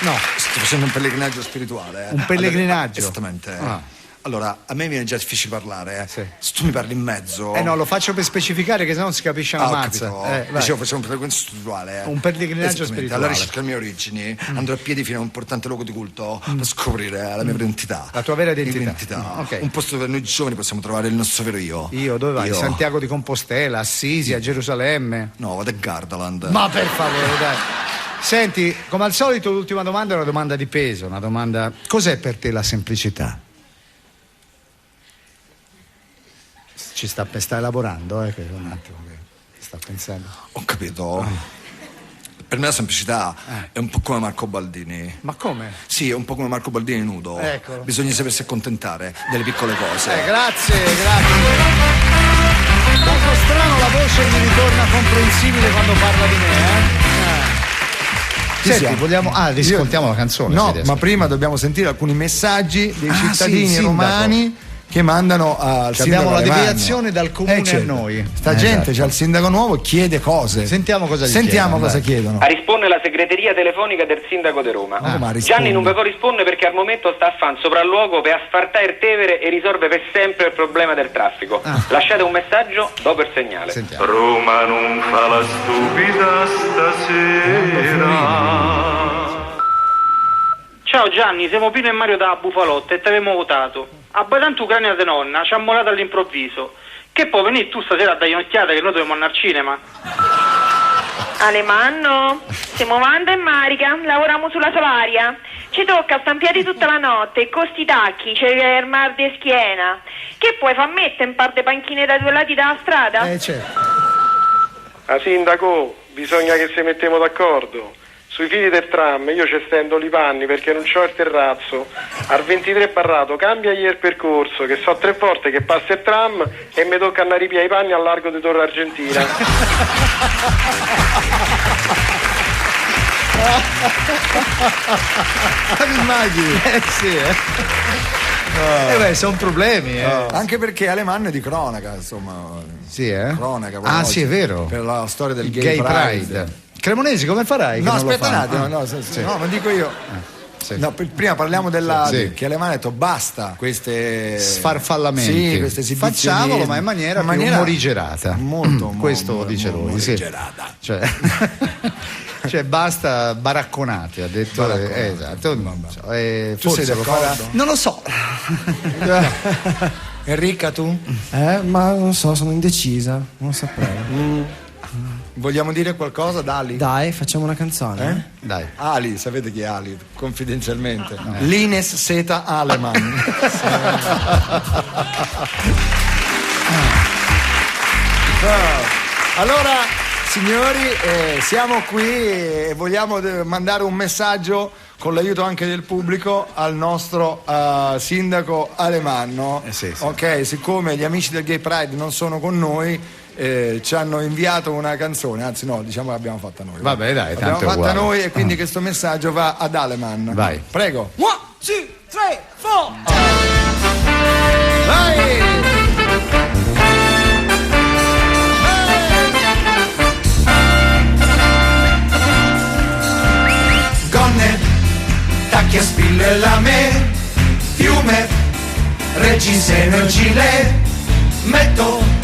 No. Sto facendo un pellegrinaggio spirituale. Un pellegrinaggio? Esattamente. Allora, a me viene già difficile parlare. Se tu mi parli in mezzo. No, lo faccio per specificare che sennò non si capisce una mazza. Dicevo, facciamo un pellegrinaggio spirituale. Un pellegrinaggio spirituale. Alla ricerca delle mie origini, andrò a piedi fino a un importante luogo di culto per scoprire la mia vera identità. La tua vera identità. Okay. Un posto dove noi giovani possiamo trovare il nostro vero io. Io dove vai? Santiago di Compostela, Assisi, a Gerusalemme. No, vado a Gardaland. Ma per favore, dai. Senti, come al solito l'ultima domanda è una domanda di peso, una domanda. Cos'è per te la semplicità? Stai lavorando, un attimo che sta pensando. Ho capito. Per me la semplicità è un po' come Marco Baldini. Ma come? Sì, è un po' come Marco Baldini nudo. Ecco. Bisogna sapersi accontentare delle piccole cose. Grazie. Poco strano, la voce mi ritorna comprensibile quando parla di me, Senti, vogliamo. Riscoltiamo la canzone. No, ma prima dobbiamo sentire alcuni messaggi dei cittadini romani che mandano al sindaco. Abbiamo la deviazione dal comune a noi. Sta gente, c'è il sindaco nuovo, chiede cose. Sentiamo cosa chiedono. Risponde la segreteria telefonica del sindaco di Roma. Gianni non vi può rispondere perché al momento sta a fare un sopralluogo per asfaltare il Tevere e risolve per sempre il problema del traffico. Lasciate un messaggio dopo il segnale. Sentiamo. Roma non fa la stupida stasera. Ciao Gianni, siamo Pino e Mario da Bufalotta e ti avevamo votato. Abbaitanti Ucraina di nonna ci ha mollato all'improvviso. Che può venire tu stasera a dargli un'occhiata che noi dobbiamo andare al cinema? Alemanno, siamo Wanda e Marica, lavoriamo sulla Solaria. Ci tocca sta in piedi tutta la notte e con sti tacchi c'è il mar di schiena. Che puoi far mettere un par di panchine da due lati dalla strada? Certo. Sindaco, bisogna che si mettiamo d'accordo. sui fili del tram, io ci stendo i panni perché non c'ho il terrazzo. Al 23 barrato, cambiagli il percorso, che so 3 volte che passa il tram e mi tocca andare a ripiare i panni al largo di Torre Argentina. Mi immagini? Sì, beh, sono problemi. Anche perché Alemanno è di cronaca, insomma. Sì, Cronaca. Ah, sì, è vero. Per la storia del Gay Pride. Cremonesi, come farai? No, aspetta un attimo, no, ma dico io. Sì. No, prima parliamo dell'ADI, che Alemanno ha detto basta queste sfarfallamenti. Sì, queste esibizioni. Facciamolo, ma in maniera più morigerata. Molto. Questo dice lui. Morigerata. Sì. Cioè basta baracconate, ha detto. Esatto. Tu sei d'accordo? Non lo so. Enrica, tu? Ma non so, sono indecisa, non saprei. Vogliamo dire qualcosa, Dali? Dai, facciamo una canzone. Dai. Ali, sapete chi è Ali? Confidenzialmente. Lines Seta Aleman. Allora, signori, siamo qui e vogliamo mandare un messaggio con l'aiuto anche del pubblico al nostro sindaco Alemanno. Sì. Ok, siccome gli amici del Gay Pride non sono con noi, ci hanno inviato una canzone, anzi no, diciamo che l'abbiamo fatta noi. Vabbè, dai, l'abbiamo tanto è fatta uguale. noi e quindi questo messaggio va ad Aleman. Vai. Prego. 1, 2, 3, 4. Vai! Gonne, tacchi a spille lame, fiume, reggiseno e gilet, metto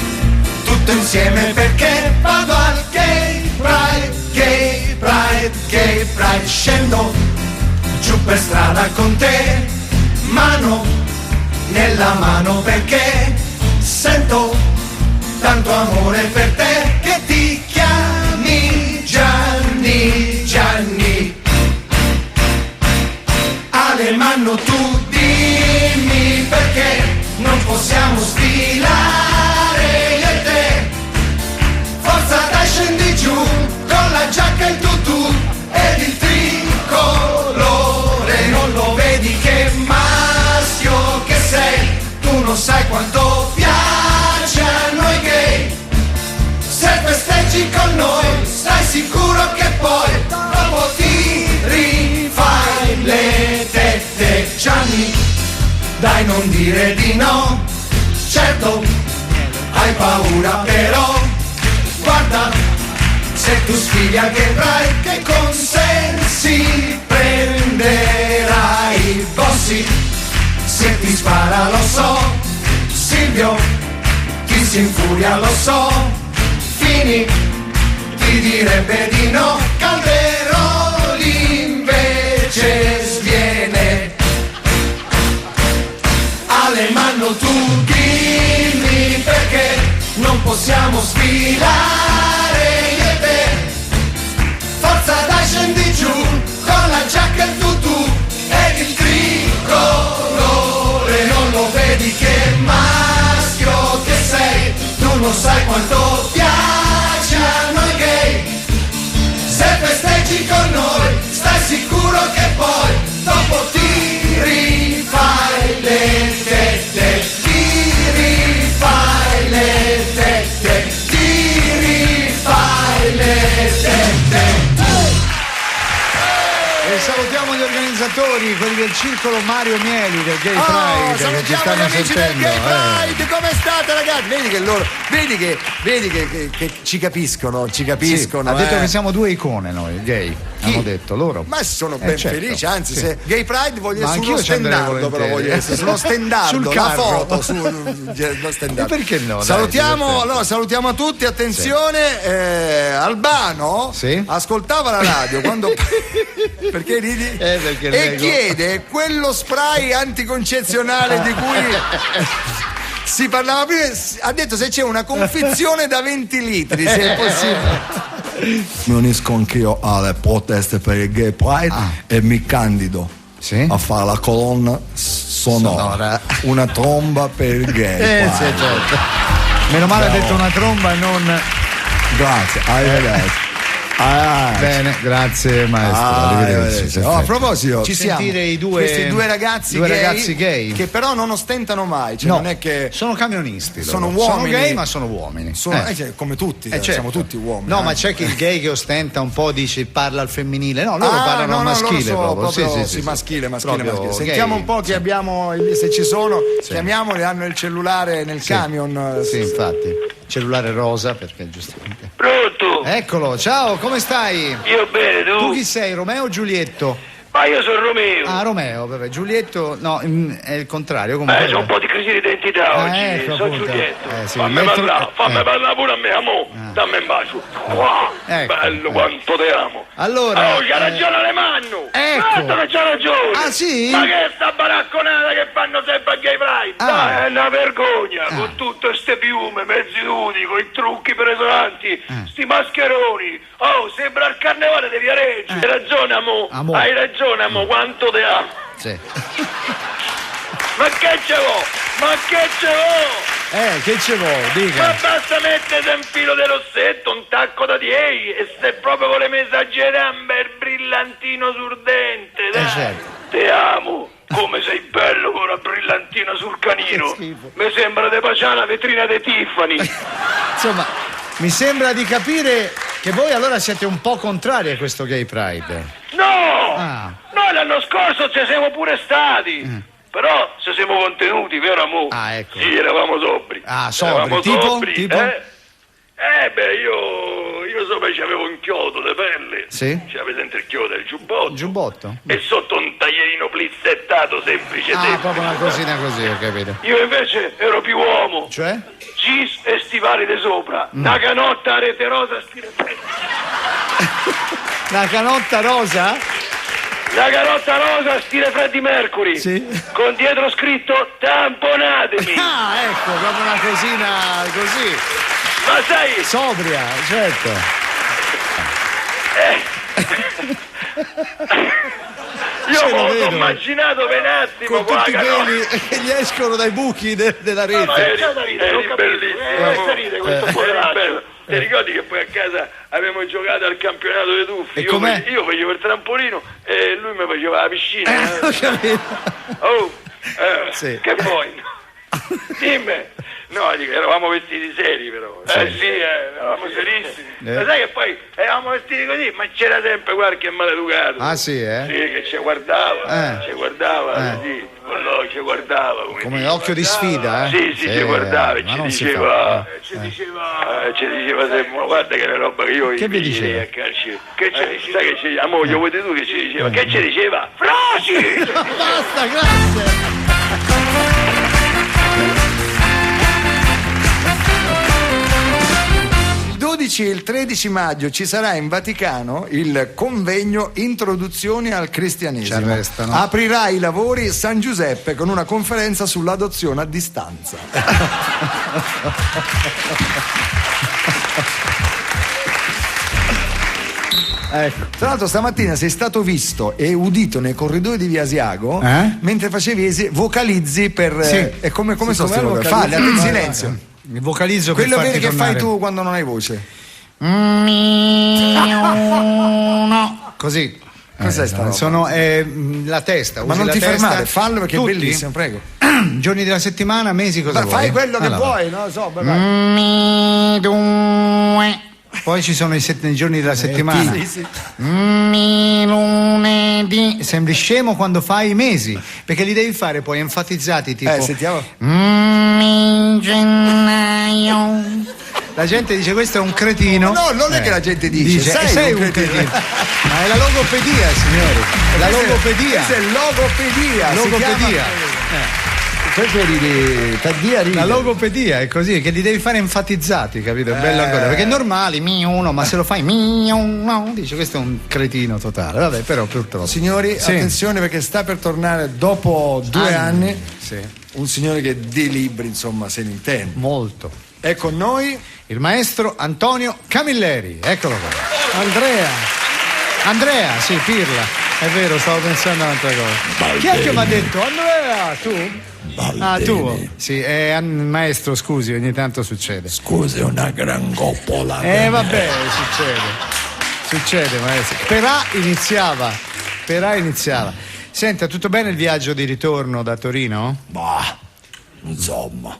tutto insieme perché vado al Gay Pride, Gay Pride, Gay Pride. Scendo giù per strada con te, mano nella mano perché sento tanto amore per te che ti chiami Gianni, Gianni. Alemanno, tu dimmi perché non possiamo sfilare io e te. Forza, dai, scendi giù con la giacca e il tutù ed il tricolore. Non lo vedi che maschio che sei? Tu non sai quanto piace a noi gay. Se festeggi con noi stai sicuro che poi dopo ti rifai le tette. Gianni, dai, non dire di no. Certo, hai paura però guarda, se tu sfidi a Gay Pride che consensi prenderai. Bossi, se ti spara lo so, Silvio ti si infuria lo so, Fini ti direbbe di no, Calderoli invece sviene. Alemanno, tu dimmi perché non possiamo sfilare io e te. Forza, dai, scendi giù con la giacca e il tutù ed il tricolore. Non lo vedi che maschio che sei? Tu non sai quanto piace a noi gay. Se festeggi con noi stai sicuro che poi dopo ti rifai le tette. Ti rifai le tette. Ti rifai le tette. E salutiamo gli organizzatori, quelli del circolo Mario Mieli del Gay Pride. Salutiamo gli amici del Gay Pride, come state ragazzi? Vedi che loro, vedi che ci capiscono. Sì, ha detto che siamo due icone noi, gay. Hanno detto loro. Ma sono ben certo. felici, anzi Sì. se Gay Pride voglio Ma essere sullo anch'io ci andrei stendardo, però voglio essere sullo stendardo, Sul la carro. foto sullo stendardo. E perché no? Salutiamo a tutti, attenzione, Albano ascoltava la radio quando perché ridi? Perché e chiede quello spray anticoncezionale di cui si parlava prima, ha detto se c'è una confezione da 20 litri, se è possibile. Mi unisco anch'io alle proteste per il Gay Pride e mi candido a fare la colonna sonora. Una tromba per il Gay Pride. Sì, certo. Meno male ha detto una tromba e non. Grazie, arrivederci. Bene, grazie maestro. Arrivederci. A proposito, ci siamo. Questi due ragazzi gay che però non ostentano mai, cioè non è che sono camionisti. Sono loro. uomini. Sono gay, ma sono uomini. Come tutti, certo. siamo tutti uomini. No, ma c'è che il gay che ostenta un po', dice parla al femminile. No, loro parlano al maschile proprio. Sì, maschile. Sentiamo un po' che abbiamo, se ci sono, chiamiamoli, hanno il cellulare nel camion. Sì, infatti. Cellulare rosa, perché giustamente. Pronto? Eccolo, ciao, come stai? Io bene, tu? Tu chi sei, Romeo o Giulietto? Ma io sono Romeo. Ah, Romeo, vabbè. Giulietto, no, è il contrario. Comunque. C'ho un po' di crisi di identità oggi. Ecco, sono appunto. Giulietto. Sì, fammi parlare pure a me, amore. Dammi un bacio. Bello, quanto te amo. Allora. C'ha ragione Alemanno. Ecco. Che c'ha ragione. Ah, sì? Ma che sta baracconata che fanno sempre a Gay Pride? Dai, è una vergogna. Con tutte ste piume, mezzi nudi, con i trucchi pesanti, sti mascheroni. Sembra il carnevale di Viareggio. Hai ragione, amo. Hai ragione, amo, quanto te amo. Sì. Ma che ce vuoi? Che ce vuoi? Dica. Ma basta mettere un filo di rossetto, un tacco da 10 e se proprio volete esagerare, un bel brillantino sul dente, dai. Certo. Te amo. Come sei bello con una brillantina sul canino. Mi sembra di baciare la vetrina di Tiffany. Insomma, mi sembra di capire che voi allora siete un po' contrari a questo Gay Pride. No! Noi l'anno scorso ci siamo pure stati. Però se siamo contenuti, vero amore? Ecco. Sì, eravamo sobri. Sobri. Tipo? Io sopra c'avevo un chiodo di pelle. Sì? C'aveva presente il chiodo, il giubbotto. Giubbotto? E sotto un taglierino plissettato semplice. Proprio una cosina così, ho capito. Io invece ero più uomo. Cioè? Jeans e stivali di sopra. Una canotta a rete rosa stile Una canotta rosa? La canotta rosa stile Freddie Mercury. Sì. Con dietro scritto tamponatemi. Ecco, proprio una cosina così. Ma sai? Sobria, certo. Io ho immaginato per un attimo con tutti i peli che gli escono dai buchi della rete. Ma eri bellissimo. Ti ricordi che poi a casa abbiamo giocato al campionato dei tuffi? Io facevo il trampolino e lui mi faceva la piscina. Ho capito. Sì. Che vuoi? Dimmi. No, dico, eravamo vestiti seri però. Eravamo serissimi. Ma sai che poi eravamo vestiti così, ma c'era sempre qualche maleducato. Ah sì, Sì, che ci guardava. Ci guardava, sì. Con l'occhio ci guardava. Come occhio di sfida, Sì, ci guardava e ci diceva sempre, guarda che è una roba che io che vi diceva? A calcio. Che ci diceva? Sai che ci a moglie vuoi tu che ci diceva? Che ci diceva? Froci! Basta, grazie! Il 12 e il 13 maggio ci sarà in Vaticano il convegno Introduzione al Cristianesimo. Ci arrestano. Aprirà i lavori San Giuseppe con una conferenza sull'adozione a distanza. Ecco. Tra l'altro stamattina sei stato visto e udito nei corridoi di Via Asiago mentre facevi vocalizzi per... È come sono questi vocalizzi? Falli, in silenzio. Mi vocalizzo quello per vedi che tornare. fai tu quando non hai voce. Così. Cos'è sta roba? Sono la testa. Ma usi non la ti testa. fermare, fallo perché Tutti? è bellissimo, prego. Giorni della settimana, mesi, cosa vuoi? Fai quello che Allora. puoi, non lo so. Vai. Poi ci sono i giorni della settimana. Sì. Lunedì. Sembri scemo quando fai i mesi, perché li devi fare poi enfatizzati, tipo sentiamo. gennaio. La gente dice questo è un cretino. No, non è che la gente dice sei un cretino. Ma è la logopedia, signori. La logopedia. Questa è logopedia. Logopedia. Questo ridi, la logopedia è così, che li devi fare enfatizzati, capito? È bello ancora, perché è normale, uno, ma se lo fai uno, dice questo è un cretino totale. Vabbè, però purtroppo. Signori, attenzione perché sta per tornare dopo 2 anni un signore che dei libri, insomma, se ne intende. Molto. È con noi il maestro Antonio Camilleri, eccolo qua. Andrea, sì, Pirla. È vero, stavo pensando a un'altra cosa. Chi è che mi ha detto? Andrea, tu? Ah, tu? Sì, maestro, scusi, ogni tanto succede. Scusi, una gran coppola. Vabbè, succede. Succede, maestro. Per A iniziava. Senta, tutto bene il viaggio di ritorno da Torino? Bah, insomma.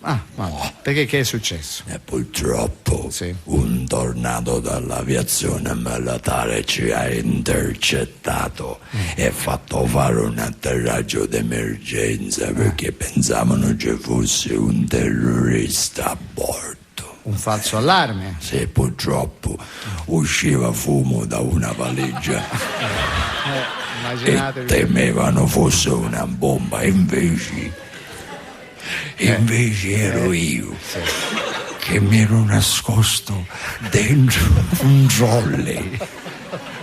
Perché che è successo? E purtroppo un tornado dall'aviazione militare ci ha intercettato e fatto fare un atterraggio d'emergenza perché pensavano ci fosse un terrorista a bordo. Un falso allarme? Sì, purtroppo usciva fumo da una valigia e temevano fosse una bomba, invece ero io che mi ero nascosto dentro un trolley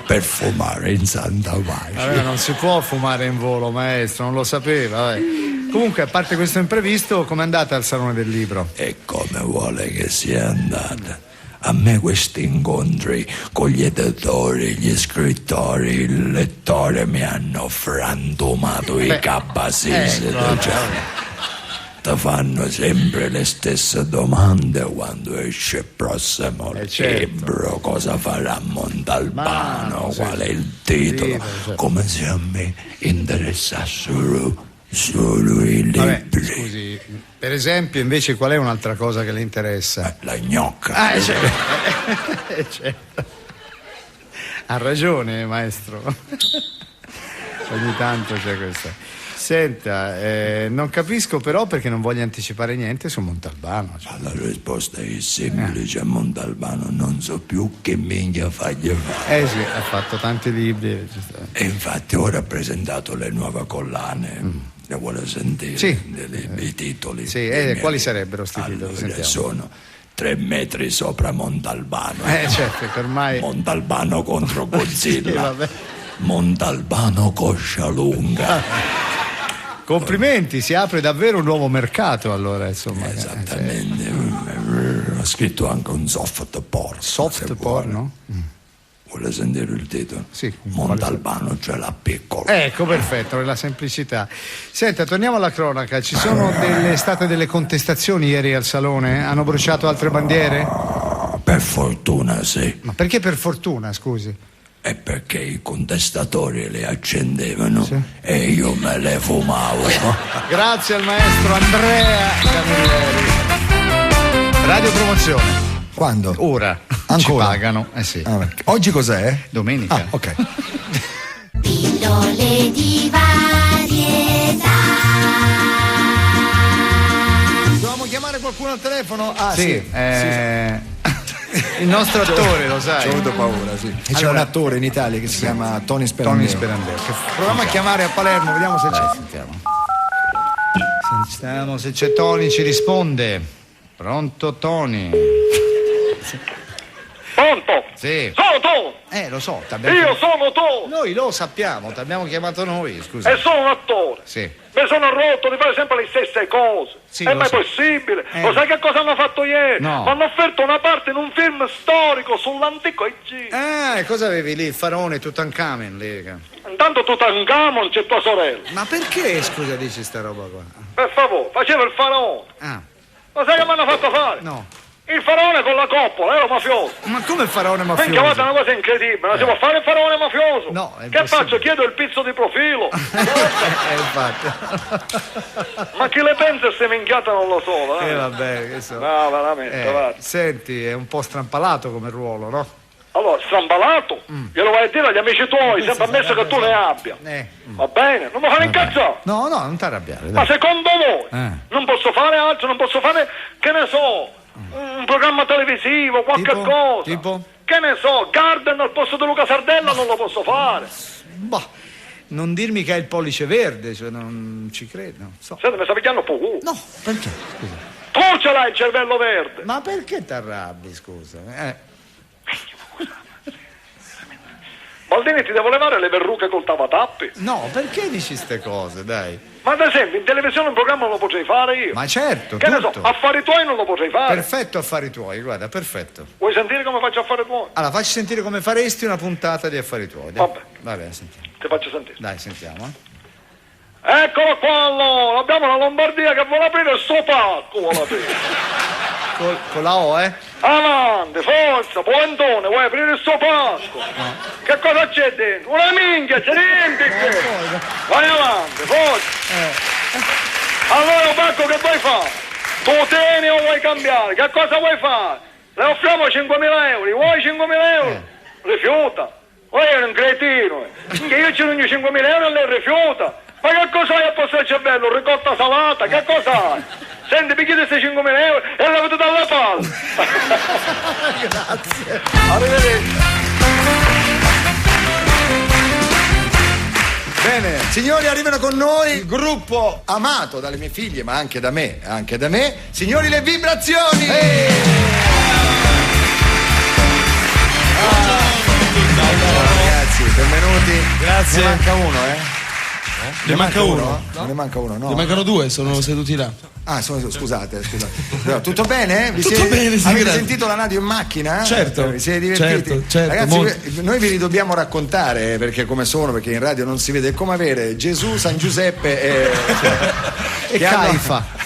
per fumare in santa pace. Allora, non si può fumare in volo, maestro, non lo sapeva. Vabbè. Comunque, a parte questo imprevisto, com'è andata al Salone del Libro? E come vuole che sia andata? A me questi incontri con gli editori, gli scrittori, il lettore mi hanno frantumato i cabasisi. Ti fanno sempre le stesse domande quando esce il prossimo libro, cosa farà Montalbano, qual è il titolo, come se a me interessassero solo i libri. Vabbè, scusi, per esempio, invece, qual è un'altra cosa che le interessa? La gnocca. Certo. Ha ragione, maestro. Ogni tanto c'è questa. Senta, non capisco però perché non voglio anticipare niente su Montalbano. La risposta è semplice, a Montalbano non so più che minchia fargli fare. Sì, ha fatto tanti libri. E infatti ora ha presentato le nuove collane. Le vuole sentire? Sì. I titoli. Sì, quali sarebbero sti titoli? Allora, sono 3 metri sopra Montalbano. Certo, che ormai... Montalbano contro Godzilla. Sì, Montalbano coscia lunga. Complimenti, si apre davvero un nuovo mercato allora, insomma. Esattamente. Ha scritto anche un soft porn. Soft porn, no? Vuole sentire il titolo? Sì. Montalbano, cioè la piccola. Ecco, perfetto, nella semplicità. Senta, torniamo alla cronaca. Ci sono state delle contestazioni ieri al Salone? Hanno bruciato altre bandiere? Per fortuna sì. Ma perché per fortuna, scusi? È perché i contestatori le accendevano e io me le fumavo. Grazie al maestro Andrea Camilleri. Radio Promozione. Quando? Ora. Ancora? Ci pagano. Sì. Oggi cos'è? Domenica. Ok. Pillole di varietà. Dovevamo chiamare qualcuno al telefono? Sì. Il nostro attore, lo sai. Ci ho avuto paura, sì. E c'è un attore in Italia che si chiama Tony Sperandeo. Proviamo a chiamare a Palermo, vediamo se c'è. Sentiamo se c'è Tony, ci risponde. Pronto Tony? Pronto? Sì. Sono tu! Lo so. Io sono tu! Noi lo sappiamo, ti abbiamo chiamato noi, scusa. E sono un attore. Sì. Mi sono rotto di fare sempre le stesse cose. Sì, è lo mai so. possibile? Lo sai che cosa hanno fatto ieri? No. Mi hanno offerto una parte in un film storico sull'antico Egitto. Cosa avevi lì? Il faraone Tutankhamen lì? Intanto Tutankhamon c'è tua sorella. Ma perché, scusa, dici sta roba qua? Per favore, faceva il faraone. Lo sai che mi hanno fatto fare? No. Il faraone con la coppola, ero mafioso. Ma come il faraone mafioso? Minchia, guarda, una cosa incredibile, non si può fare il faraone mafioso. No, è che faccio? Chiedo il pizzo di profilo. Infatti. Ma chi le pensa se minchiate non lo so, vabbè, che so. No, veramente, guarda. Senti, è un po' strampalato come ruolo, no? Allora, strambalato, glielo vai a dire agli amici tuoi, sempre ammesso che tu ne abbia. Va bene? Non mi fare incazzare. No, non ti arrabbiare. Ma secondo voi non posso fare altro, non posso fare, che ne so, un programma televisivo, qualche cosa. Tipo? Che ne so, Garden al posto di Luca Sardella non lo posso fare. Boh, non dirmi che hai il pollice verde, cioè non ci credo. Non so. Senti, mi sta pigliando poco. No, perché? Scusa. Tu ce l'hai il cervello verde. Ma perché ti arrabbi, scusa? Baldini, ti devo levare le verruche col tavatappi? No, perché dici ste cose, dai? Ma ad esempio in televisione un programma non lo potrei fare io. Ma certo, che tutto. ne so, affari tuoi non lo potrei fare. Perfetto, affari tuoi, guarda, perfetto. Vuoi sentire come faccio affari tuoi? Allora, facci sentire come faresti una puntata di affari tuoi. Dai. Vabbè, sentiamo. Ti faccio sentire. Dai, sentiamo, Eccolo qua allora, abbiamo la Lombardia che vuole aprire il suo parco, vuole aprire. Con la O, Avanti, forza, buondone, vuoi aprire il suo palco? Che cosa c'è dentro? Una minchia, c'è riempie! Vai avanti, forza! Allora Pacco, che vuoi fare? Tu tieni o vuoi cambiare? Che cosa vuoi fare? Le offriamo 5.000 euro, vuoi 5.000 euro? Rifiuta! Lei è un cretino! Che io ci do 5.000 euro e lei rifiuta! Ma che cosa hai a posto del cervello? Ricotta salata? Che cosa hai? Senti, picchi questi 5.000 euro e la vedo dalla palla! Grazie! Arrivederci! Bene, signori, arrivano con noi il gruppo amato dalle mie figlie, ma anche da me, signori, le vibrazioni! Ragazzi, benvenuti. Grazie. Ne manca uno, Ne manca uno? No? Ne manca uno, no? Ne mancano due, sono seduti là. Scusate. Tutto bene? Tutto bene, sì, avete grazie. sentito la radio in macchina? Certo. Vi siete divertiti? Certo, ragazzi, noi ve li dobbiamo raccontare perché perché in radio non si vede. È come avere Gesù, San Giuseppe e Caifa.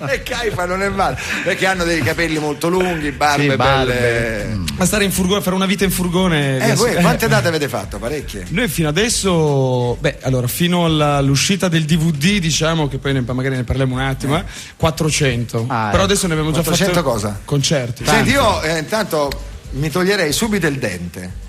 E Caifa non è male, perché hanno dei capelli molto lunghi, barbe belle. Ma stare in furgone, fare una vita in furgone. Voi quante date avete fatto? Parecchie? Noi fino adesso, fino all'uscita del DVD, diciamo, che poi magari ne parliamo un attimo, 400. Però adesso ne abbiamo già fatto 400 cosa? Concerti. Senti, io intanto mi toglierei subito il dente.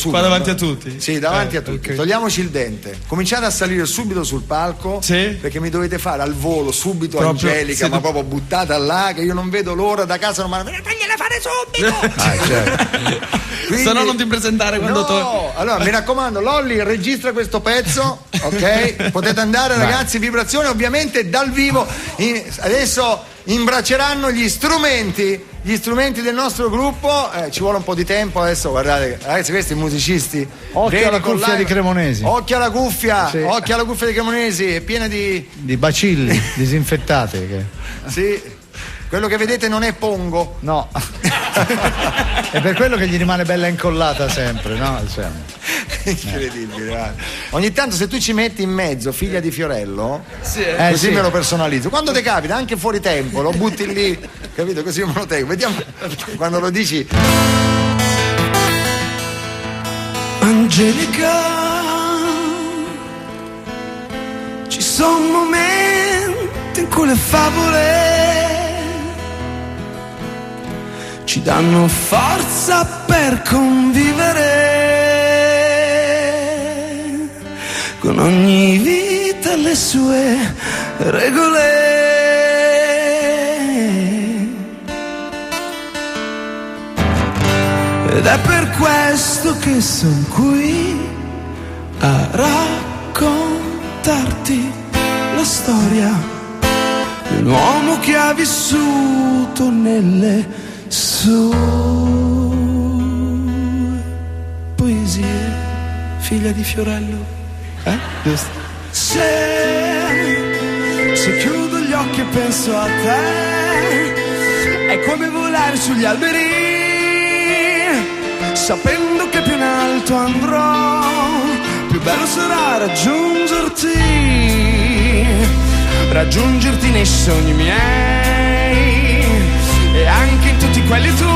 Qua davanti a tutti? Sì, davanti a tutti. Okay. Togliamoci il dente. Cominciate a salire subito sul palco. Sì? Perché mi dovete fare al volo subito proprio, Angelica, ma proprio buttata là, che io non vedo l'ora da casa, non mi fagliela fare subito! Certo. Se no non ti presentare quando allora mi raccomando, Lolli, registra questo pezzo, ok? Potete andare, ragazzi, vibrazione ovviamente dal vivo. Adesso imbracceranno gli strumenti del nostro gruppo, ci vuole un po' di tempo adesso, guardate, ragazzi, questi musicisti. Occhio alla cuffia di Cremonesi. Occhio alla cuffia di Cremonesi, è piena di bacilli disinfettate. Sì. Quello che vedete non è Pongo. No. È per quello che gli rimane bella incollata sempre, no? Incredibile, guarda. Ogni tanto se tu ci metti in mezzo figlia di Fiorello, così me lo personalizzo. Quando ti capita, anche fuori tempo, lo butti lì, capito? Così io me lo tengo. Vediamo quando lo dici. Angelica, ci sono momenti in cui le favole ci danno forza per convivere. Con ogni vita le sue regole. Ed è per questo che son qui a raccontarti la storia di un uomo che ha vissuto nelle sue poesie, figlia di Fiorello. Giusto. Se chiudo gli occhi e penso a te, è come volare sugli alberi, sapendo che più in alto andrò, più bello sarà raggiungerti nei sogni miei e anche in tutti quelli tuoi,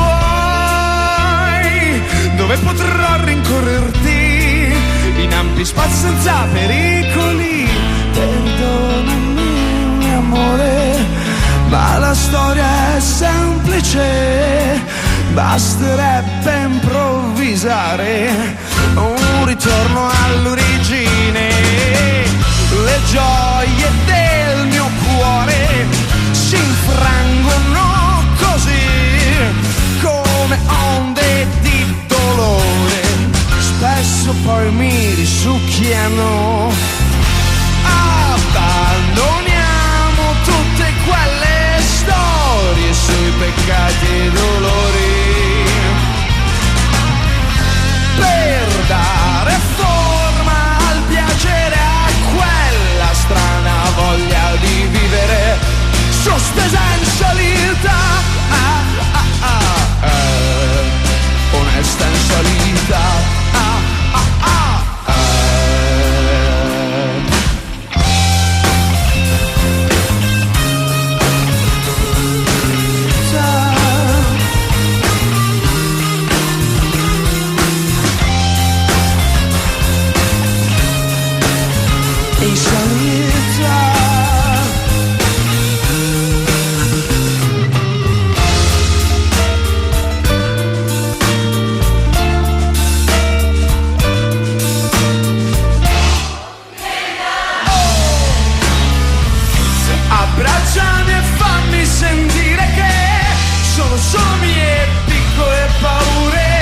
dove potrò rincorrerti in ampi spazi senza pericoli. Perdonami, mio amore, ma la storia è semplice, basterebbe improvvisare un ritorno all'origine. Le gioie del mio cuore si infrangono così come onde di dolore, spesso poi mi risucchiano. Abbandoniamo tutte quelle storie sui peccati e dolori per dare forma al piacere, a quella strana voglia di vivere. solo mie piccole paure.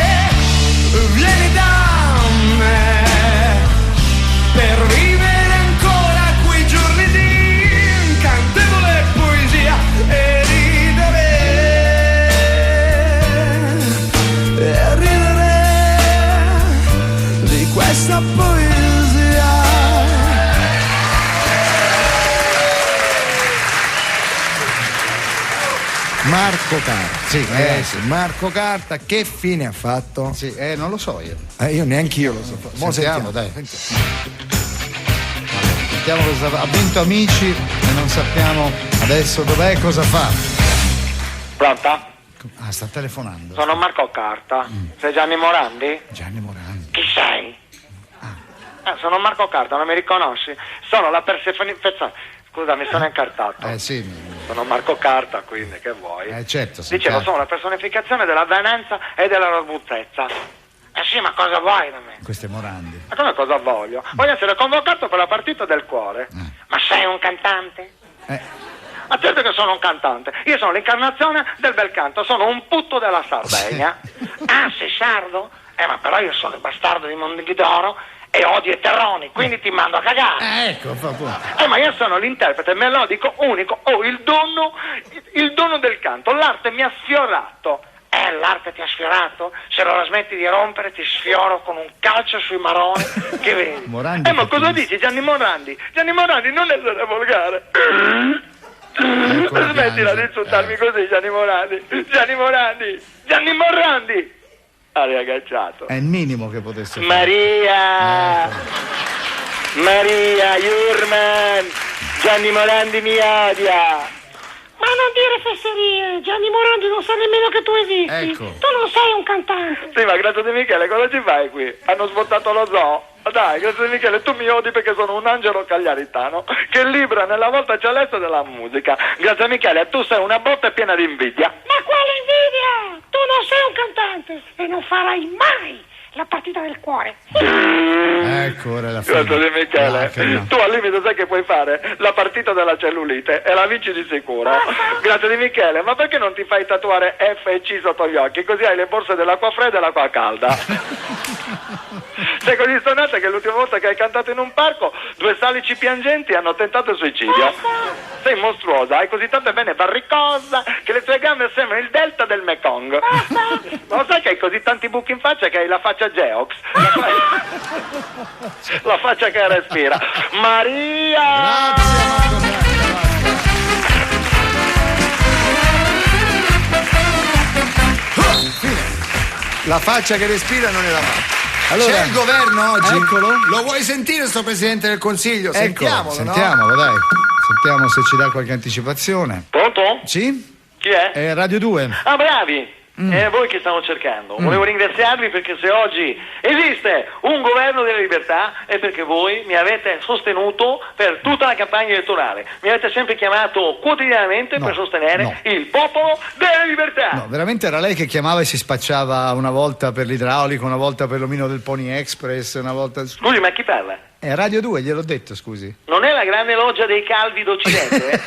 Vieni da me per vivere ancora quei giorni di incantevole poesia e ridere di questa poesia. Marco Carta. Sì, sì, Marco Carta, che fine ha fatto? Sì, non lo so io. Io neanche io lo so. Sentiamo, dai. Sentiamo cosa fa. Ha vinto Amici e non sappiamo adesso dov'è e cosa fa. Pronta? Ah, sta telefonando. Sono Marco Carta. Sei Gianni Morandi? Gianni Morandi. Chi sei? Sono Marco Carta, non mi riconosci? Sono la personificazione. Scusa, mi sono incartato. Sì. Sono Marco Carta, quindi che vuoi? Certo. Dicevo, sono la personificazione della venenza e della robustezza. Sì, ma cosa vuoi da me? Questo è Morandi. Ma come cosa voglio? Voglio essere convocato per la partita del cuore. Ma sei un cantante? Ma certo che sono un cantante. Io sono l'incarnazione del bel canto. Sono un putto della Sardegna. Ah, sei sardo? Ma però io sono il bastardo di Mondighidoro e odio i terroni, quindi ti mando a cagare. Ecco, fa buono. Ma io sono l'interprete melodico unico, ho il dono del canto, l'arte mi ha sfiorato. L'arte ti ha sfiorato? Se non la smetti di rompere ti sfioro con un calcio sui maroni, che vedi? Morandi, ma cosa dici Gianni Morandi? Gianni Morandi non essere volgare. Smettila di insultarmi così, Gianni Morandi. Gianni Morandi. Gianni Morandi. Ragazzato. È il minimo che potesse fare. Maria! Maria, Jurman! Gianni Morandi mi odia! Ma non dire fesserie, Gianni Morandi non sa nemmeno che tu esisti. Ecco. Tu non sei un cantante. Sì, ma grazie di Michele, cosa ci fai qui? Hanno svuotato lo zoo. Dai, grazie di Michele, tu mi odi perché sono un angelo cagliaritano che libra nella volta celeste della musica. Grazie Michele, tu sei una botta piena di invidia. Ma quale invidia? Tu non sei un cantante e non farai mai la partita del cuore. Ecco, ora la fine. Grazie di Michele. Tu al limite sai che puoi fare la partita della cellulite e la vinci di sicuro. Grazie di Michele, ma perché non ti fai tatuare F e C sotto gli occhi? Così hai le borse dell'acqua fredda e l'acqua calda. Sei così stonata che l'ultima volta che hai cantato in un parco 2 salici piangenti hanno tentato il suicidio. Sei mostruosa, hai così tante vene barricose che le tue gambe sembrano il delta del Mekong. Ma lo sai che hai così tanti buchi in faccia che hai la faccia Geox? La faccia che respira. Maria! La faccia che respira non è la faccia. Allora, c'è il governo oggi? Eccolo. Lo vuoi sentire sto Presidente del Consiglio? Sentiamolo, sentiamolo, dai. Sentiamo se ci dà qualche anticipazione. Pronto? Sì? Chi è? Radio 2. Ah, bravi! Voi che stanno cercando. Volevo ringraziarvi perché se oggi esiste un governo della libertà è perché voi mi avete sostenuto per tutta la campagna elettorale. Mi avete sempre chiamato quotidianamente per sostenere il popolo della libertà. No, veramente era lei che chiamava e si spacciava una volta per l'idraulico, una volta per l'omino del Pony Express, una volta... Scusi, ma chi parla? Radio 2, gliel'ho detto, scusi. Non è la grande loggia dei calvi d'Occidente?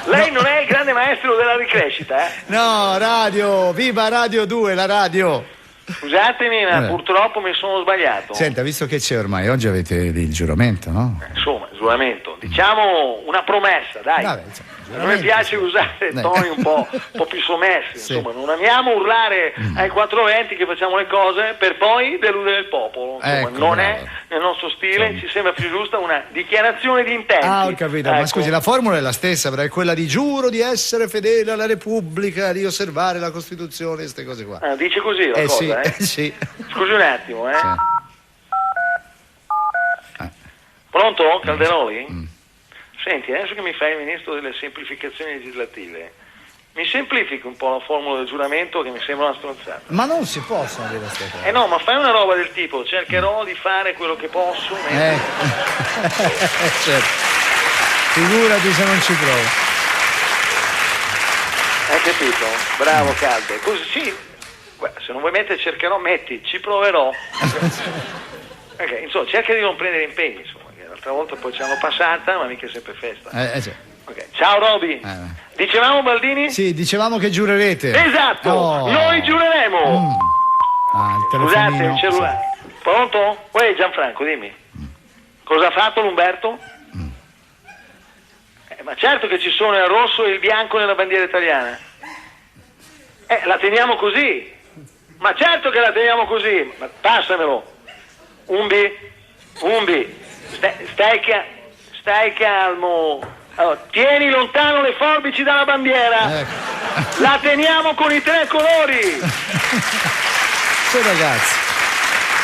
Lei non è il grande maestro della ricrescita, No, radio, viva Radio 2, la radio. Scusatemi, ma purtroppo mi sono sbagliato. Senta, visto che c'è ormai, oggi avete il giuramento, no? Insomma, giuramento, diciamo una promessa, dai. Vabbè, a me piace usare toni un po' più sommersi, insomma, non amiamo urlare ai 420 che facciamo le cose per poi deludere il popolo, insomma, non è nel nostro stile, ci sembra più giusta una dichiarazione di intenti. Ah, ho capito, ma scusi, la formula è la stessa, però è quella di giuro di essere fedele alla Repubblica, di osservare la Costituzione, queste cose qua. Dice così la cosa, sì. Scusi un attimo, Pronto, Calderoli? Senti, adesso che mi fai il ministro delle semplificazioni legislative, mi semplifichi un po' la formula del giuramento che mi sembra una stronzata. Ma non si possono dire queste cose. No, ma fai una roba del tipo, cercherò di fare quello che posso. Certo. Figurati se non ci provo. Hai capito? Bravo Calde. Così sì, se non vuoi mettere cercherò, metti, ci proverò. Ok, insomma, cerca di non prendere impegni, insomma. L'altra volta poi ce l'hanno passata, ma mica sempre festa. Sì. Okay. Ciao Roby, Dicevamo, Baldini? Sì, dicevamo che giurerete. Esatto, noi giureremo. Il Scusate, telefonino. il cellulare. Pronto? Uè, Gianfranco, dimmi. Cosa ha fatto l'Umberto? Ma certo che ci sono il rosso e il bianco nella bandiera italiana. La teniamo così. Ma certo che la teniamo così. Ma passamelo. Umbi. Stai calmo. Allora, tieni lontano le forbici dalla bandiera. La teniamo con i 3 colori. Sì, ragazzi.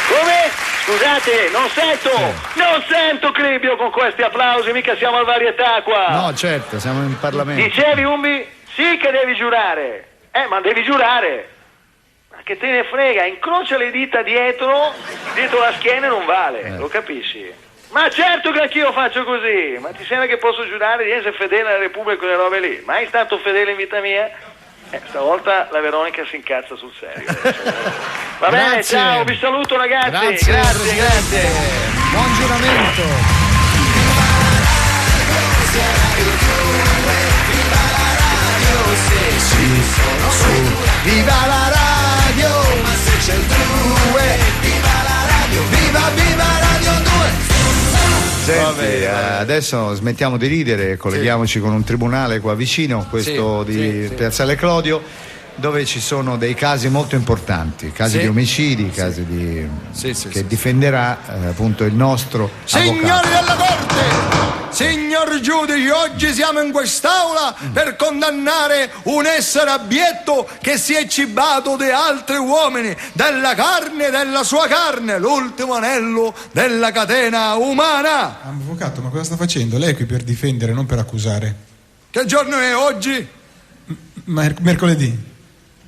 Come? Scusate, non sento Cribbio con questi applausi, mica siamo al varietà qua. No, certo, siamo in Parlamento. Dicevi, Umbi? Sì che devi giurare. Ma devi giurare. Ma che te ne frega, incrocia le dita dietro la schiena e non vale, lo capisci? Ma certo che anch'io faccio così, ma ti sembra che posso giurare di essere fedele alla Repubblica e quelle robe lì? Mai stato fedele in vita mia? Stavolta la Veronica si incazza sul serio. Va bene, ciao, vi saluto ragazzi. Grazie. Buon giuramento. Viva la radio, ma se c'è il 2, viva la radio, viva Radio 2. Senti, adesso smettiamo di ridere, colleghiamoci con un tribunale qua vicino, questo di Piazzale Clodio, dove ci sono dei casi molto importanti, casi di omicidi, casi di che difenderà appunto il nostro Signori avvocato. della Corte, signor giudice, oggi siamo in quest'aula per condannare un essere abietto che si è cibato di altri uomini, della carne, della sua carne, l'ultimo anello della catena umana. Avvocato, ma cosa sta facendo? Lei è qui per difendere, non per accusare. Che giorno è oggi? Mercoledì.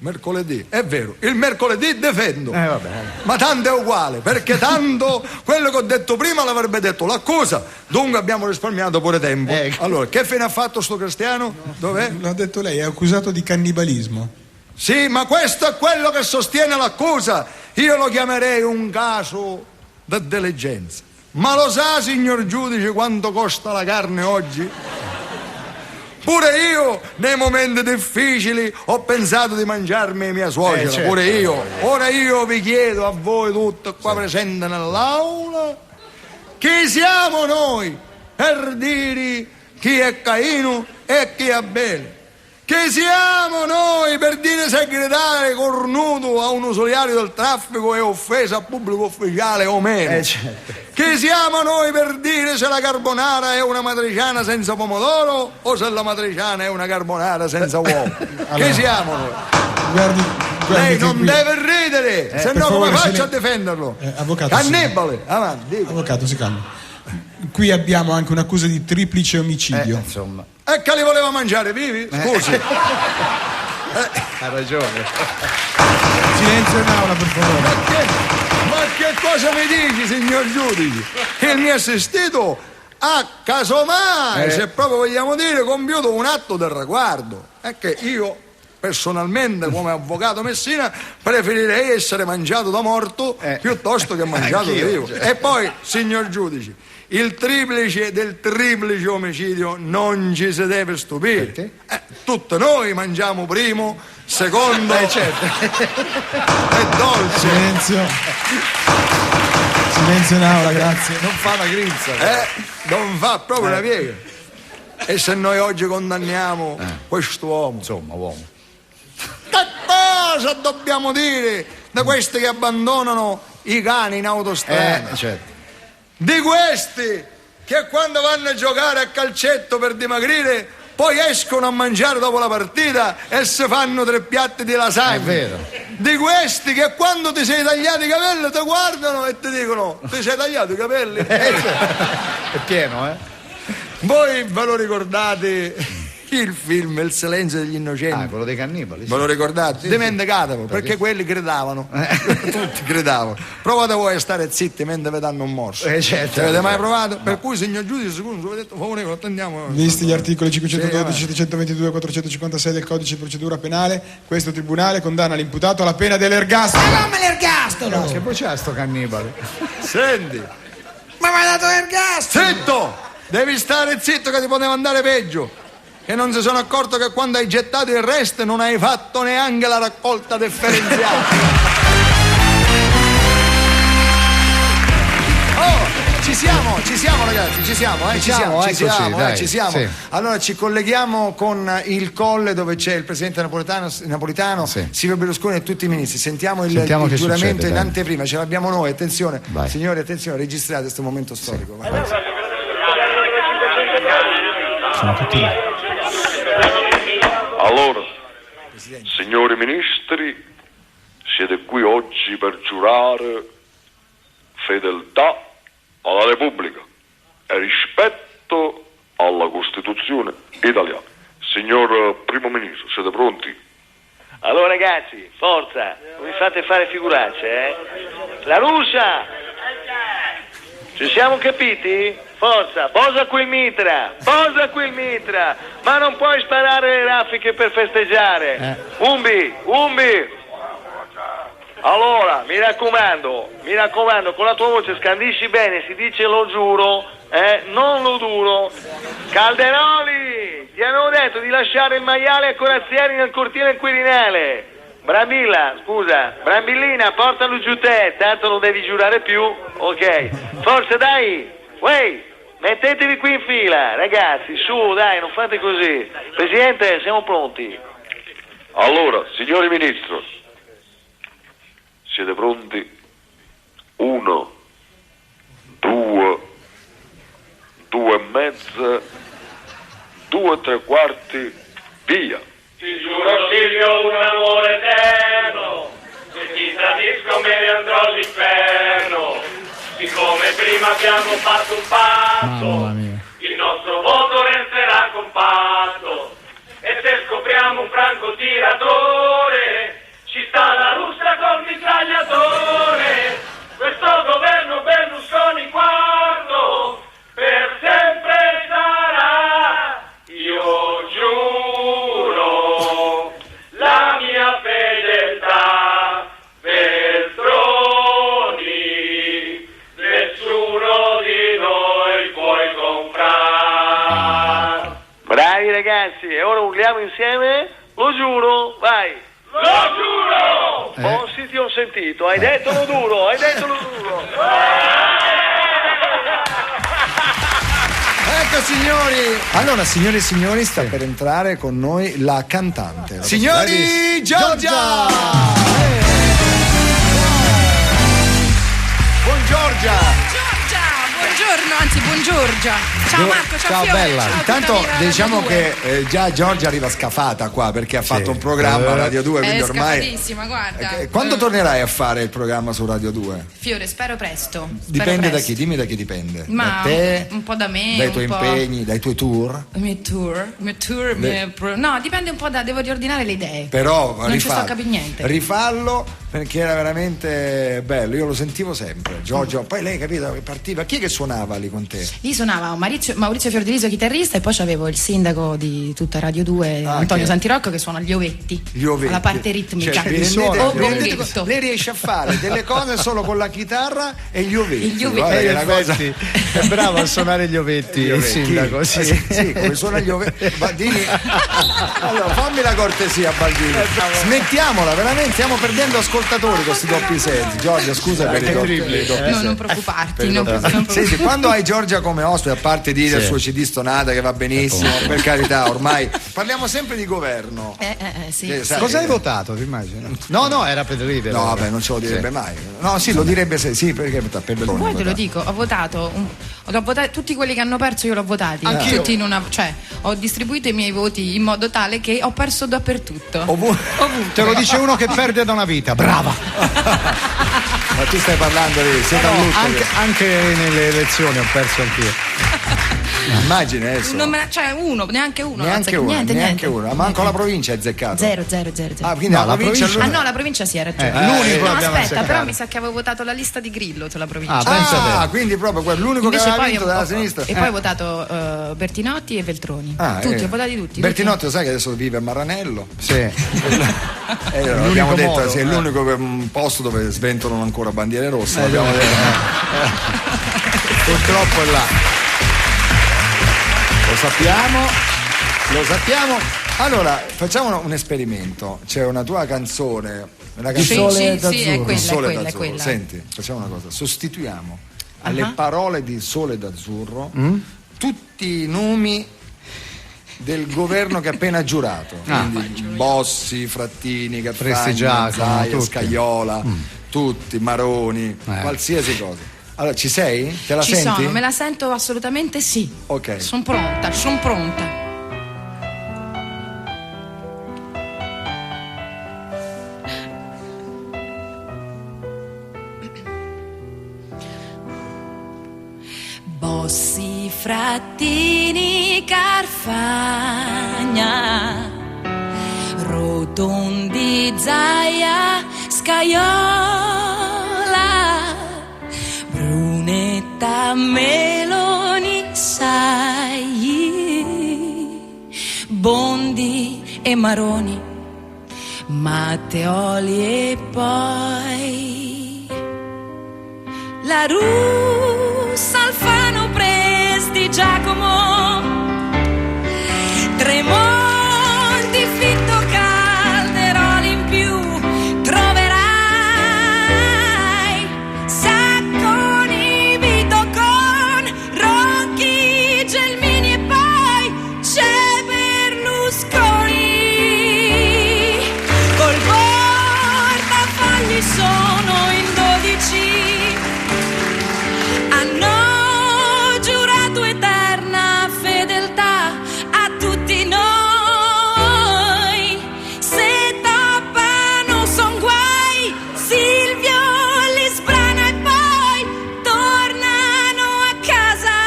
Mercoledì, è vero, il mercoledì difendo, ma tanto è uguale, perché tanto quello che ho detto prima l'avrebbe detto l'accusa, dunque abbiamo risparmiato pure tempo. Allora, che fine ha fatto sto Cristiano? Dov'è? L'ha detto lei, è accusato di cannibalismo. Sì, ma questo è quello che sostiene l'accusa, io lo chiamerei un caso di diligenza. Ma lo sa, signor giudice, quanto costa la carne oggi? Pure io nei momenti difficili ho pensato di mangiarmi mia suocera, certo. Pure io. Ora io vi chiedo a voi tutti qua presenti nell'aula, chi siamo noi per dire chi è Caino e chi è Abele? Chi siamo noi per dire segretare cornuto a un usuriario del traffico e offesa a pubblico ufficiale o meno? Chi siamo noi per dire se la carbonara è una matriciana senza pomodoro o se la matriciana è una carbonara senza uovo? Chi siamo noi? Guardi Lei non qui. deve ridere, se no come faccio a difenderlo? Avvocato, Cannibale, avanti, dico. Avvocato, si calmi. Qui abbiamo anche un'accusa di triplice omicidio. Insomma. E che li voleva mangiare vivi? Scusi. Ha ragione. Silenzio in aula, per favore. Ma che cosa mi dici, signor giudice? Il mio assistito ha casomai, se proprio vogliamo dire, compiuto un atto del riguardo. È che io personalmente, come avvocato Messina, preferirei essere mangiato da morto piuttosto che mangiato da vivo. E poi, signor giudice, il triplice del triplice omicidio non ci si deve stupire. Tutti noi mangiamo primo, secondo certo. e dolce. Silenzio in aula, grazie. Non fa la grinza. Non fa proprio la piega. E se noi oggi condanniamo quest'uomo, insomma, uomo, che cosa dobbiamo dire di questi che abbandonano i cani in autostrada? certo. Di questi che quando vanno a giocare a calcetto per dimagrire poi escono a mangiare dopo la partita e si fanno 3 piatti di lasagna. È vero. Di questi che quando ti sei tagliato i capelli ti guardano e ti dicono: ti sei tagliato i capelli? È pieno, Voi ve lo ricordate il film Il silenzio degli innocenti? quello dei cannibali. Ve lo ricordate? Dimenticatelo, perché quelli gridavano. Tutti gridavano. Provate voi a stare zitti mentre vi danno un morso. Certo. Ci avete mai provato? No. Per cui, signor giudice, secondo vi ho detto, favorevole, attendiamo. Visti gli articoli 512, 722 456 del codice di procedura penale, questo tribunale condanna l'imputato alla pena dell'ergastolo. Ma come l'ergastolo? Che poi c'è sto cannibale? Senti. Ma mi ha dato l'ergastolo! Zitto! Devi stare zitto che ti poteva andare peggio. che non si sono accorto che quando hai gettato il resto non hai fatto neanche la raccolta differenziata. Ci siamo ragazzi, ci siamo. Sì. Allora ci colleghiamo con il Colle dove c'è il presidente napolitano Sì. Silvio Berlusconi e tutti i ministri. Sentiamo il che giuramento succede, in dai. anteprima, ce l'abbiamo noi, attenzione. Vai. Signori, attenzione, registrate questo momento storico. Vai. Sono tutti là. Allora, signori ministri, siete qui oggi per giurare fedeltà alla Repubblica e rispetto alla Costituzione italiana. Signor Primo Ministro, siete pronti? Allora ragazzi, forza, non mi fate fare figuracce, La Russia! Ci siamo capiti? Forza, posa qui il mitra, ma non puoi sparare le raffiche per festeggiare. Umbi! Allora, mi raccomando, con la tua voce scandisci bene, si dice lo giuro, non lo duro. Calderoli, ti hanno detto di lasciare il maiale a Corazzieri nel cortile al Quirinale. Brambillina, portalo giù te, tanto non devi giurare più, ok. Forza dai, mettetevi qui in fila, ragazzi, su dai, non fate così. Presidente, siamo pronti. Allora, signori ministro, siete pronti? 1, 2, 2 e mezza, 2 e 3/4, via. Ti giuro Silvio un amore eterno, se ti tradisco me ne andrò all'inferno. Siccome prima abbiamo fatto un patto, il nostro voto resterà compatto. E se scopriamo un francotiratore, ci sta la Russia col mitragliatore. Questo governo Berlusconi quarto per sempre sarà. Io giuro la mia fedeltà, Veltroni, nessuno di noi puoi comprare. Bravi ragazzi, e ora urliamo insieme, lo giuro, vai. Lo giuro! Oh sì, ti ho sentito, hai detto lo duro. Ecco signori. Allora, signore e signori, sta per entrare con noi la cantante. Signori, Giorgia! Buon Giorgia! Buongiorno, anzi buongiorgia. Ciao Marco, ciao Fiore. Bella. Ciao, Intanto diciamo Radio 2. che già Giorgia arriva scafata qua perché ha fatto un programma a Radio 2, quindi ormai. Scafatissima, guarda. Quando tornerai a fare il programma su Radio 2? Fiore, spero presto. Dipende da chi? Dimmi da chi dipende. Ma da te, un po' da me, dai tuoi un po'. impegni, dai tuoi tour. I miei tour. No, dipende un po' devo riordinare le idee. Però non ci sto a capire niente. Rifallo perché era veramente bello, io lo sentivo sempre. Giorgio, poi lei capito che partiva. Chi è che suonava lì con te? Lì suonava Maurizio Fiordiliso, chitarrista, e poi c'avevo il sindaco di tutta Radio 2, Antonio Santirocco, che suona gli ovetti. La parte ritmica. Cioè, lei riesce a fare delle cose solo con la chitarra e gli ovetti. È bravo a suonare gli ovetti, il sindaco. Sì, come suona gli ovetti. Baldini. Allora, fammi la cortesia, Baldini. Smettiamola, veramente stiamo perdendo ascoltatori con questi doppi sensi. Giorgia, scusa per i doppi sensi. No, non preoccuparti. Senti, quando hai Giorgia come ospite, a parte di del suo CD Stonata che va benissimo, per carità, ormai parliamo sempre di governo. Sì. Cosa hai votato, ti immagini? No, era per ridere. No, vabbè, non ce lo direbbe mai. No, sì, lo direbbe sì, perché per Poi te lo dico, ho votato tutti quelli che hanno perso, io l'ho votati. Anch'io. Tutti cioè, ho distribuito i miei voti in modo tale che ho perso dappertutto. Te lo dice uno che perde da una vita, brava. Ma tu stai parlando di anche nelle elezioni ho perso anch'io. Immagini adesso. Neanche uno. Neanche uno. Manco la provincia è azzeccato. Zero. Ah, quindi la provincia. No, la provincia sì, era ragione. L'unico no, abbiamo aspetta, azzeccato. però mi sa che avevo votato la lista di Grillo sulla provincia. Quindi proprio l'unico invece che aveva vinto dalla sinistra. E poi ho votato Bertinotti e Veltroni. Ho votati tutti. Bertinotti, lo sai che adesso vive a Maranello? Sì. Abbiamo detto è l'unico posto dove sventolano ancora bandiere rosse. Abbiamo detto. Purtroppo è là. Lo sappiamo. Lo sappiamo. Allora, facciamo un esperimento. C'è una tua canzone, una canzone è quella. Senti, facciamo una cosa. Sostituiamo alle parole di Sole d'Azzurro tutti i nomi del governo che ha appena giurato. Quindi Bossi, Frattini, Gattaglia, Zaia, Scajola, tutti, Maroni, qualsiasi cosa. Allora, ci sei? Te la senti? Sono, me la sento assolutamente sì. Ok. Sono pronta. Bossi, Frattini, Carfagna, Rotondi, Zaia, Scajola, Brunetta, Meloni, Sai, Bondi e Maroni, Matteoli e poi La Russa, Alfano, Presti, Giacomo, Tremonti, Fitto, Calderoli in più, troverai Sacconi, Vito con Rocchi, Gelmini e poi c'è Berlusconi. Col portafogli sono in 12. Hanno giurato eterna fedeltà a tutti noi. Se tappano son guai, Silvio li sbrana e poi tornano a casa.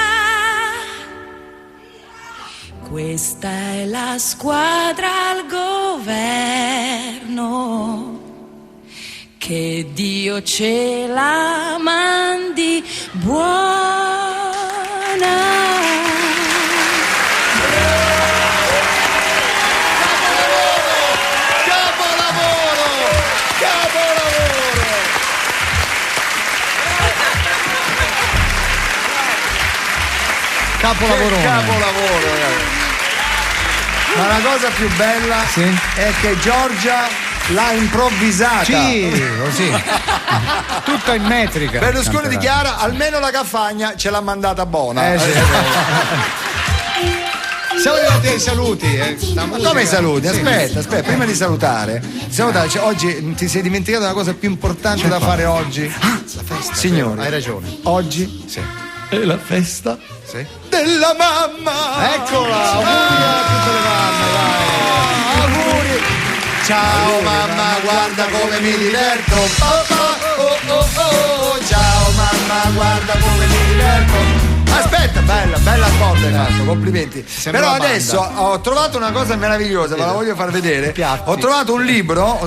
Questa è la squadra al governo. Che Dio ce la mandi buona. Capolavoro. Capolavoro, ragazzi. Ma la cosa più bella è che Giorgia l'ha improvvisata. Sì, così. Tutta in metrica. Berlusconi dichiara: almeno la Caffagna ce l'ha mandata buona. Siamo arrivati ai saluti. Ma come i saluti? Aspetta, prima di salutare, oggi ti sei dimenticato una cosa più importante da fare oggi. La festa. Signori, hai ragione. Oggi è la festa della mamma. Eccola, auguri a tutte le mamme, dai. Auguri. Ciao mamma, guarda come mi diverto. Ciao mamma, guarda come mi diverto. Aspetta, bella sport hai fatto, complimenti. Però adesso ho trovato una cosa meravigliosa, ve la voglio far vedere. Ho trovato un libro,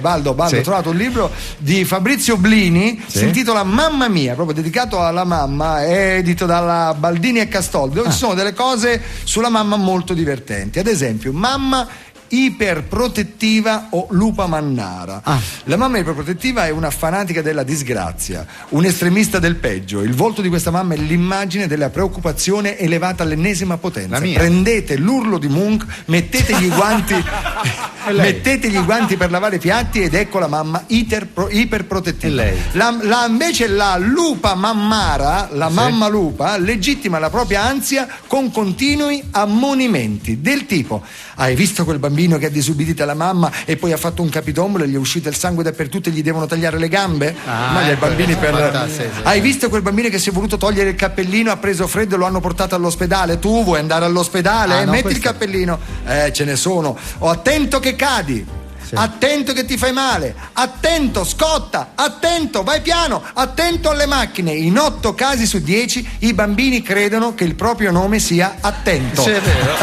Baldo, ho trovato un libro di Fabrizio Blini, si intitola Mamma Mia, proprio dedicato alla mamma, è edito dalla Baldini e Castoldi, dove ci sono delle cose sulla mamma molto divertenti. Ad esempio, mamma iperprotettiva o lupa mannara. La mamma iperprotettiva è una fanatica della disgrazia, un estremista del peggio. Il volto di questa mamma è l'immagine della preoccupazione elevata all'ennesima potenza. Prendete l'urlo di Munch, mettete gli guanti per lavare i piatti ed ecco la mamma iperprotettiva. Invece la lupa mammara, la mamma lupa, legittima la propria ansia con continui ammonimenti del tipo: hai visto quel bambino che ha disubbidito la mamma e poi ha fatto un capitombolo e gli è uscito il sangue dappertutto e gli devono tagliare le gambe? Hai visto quel bambino che si è voluto togliere il cappellino, ha preso freddo e lo hanno portato all'ospedale? Tu vuoi andare all'ospedale? Metti il cappellino. Ce ne sono. Attento che cadi. Attento che ti fai male, attento, scotta, attento, vai piano, attento alle macchine. In 8 casi su 10 i bambini credono che il proprio nome sia Attento. Sì, è vero.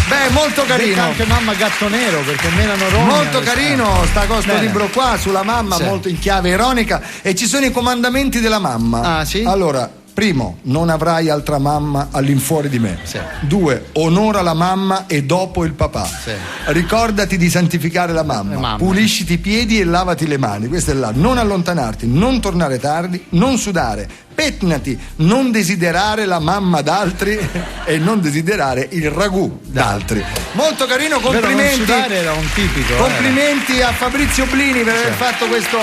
Beh, molto carino. Anche Mamma Gatto Nero, perché Melano Roma. Molto carino questo libro qua sulla mamma, molto in chiave ironica, e ci sono i comandamenti della mamma. Allora, primo, non avrai altra mamma all'infuori di me. 2, onora la mamma e dopo il papà. Ricordati di santificare la mamma. Pulisciti i piedi e lavati le mani. Questo è là. Non allontanarti, non tornare tardi, non sudare. petnati, non desiderare la mamma d'altri e non desiderare il ragù d'altri. Molto carino, complimenti. Era un tipico. Complimenti a Fabrizio Blini per aver fatto questo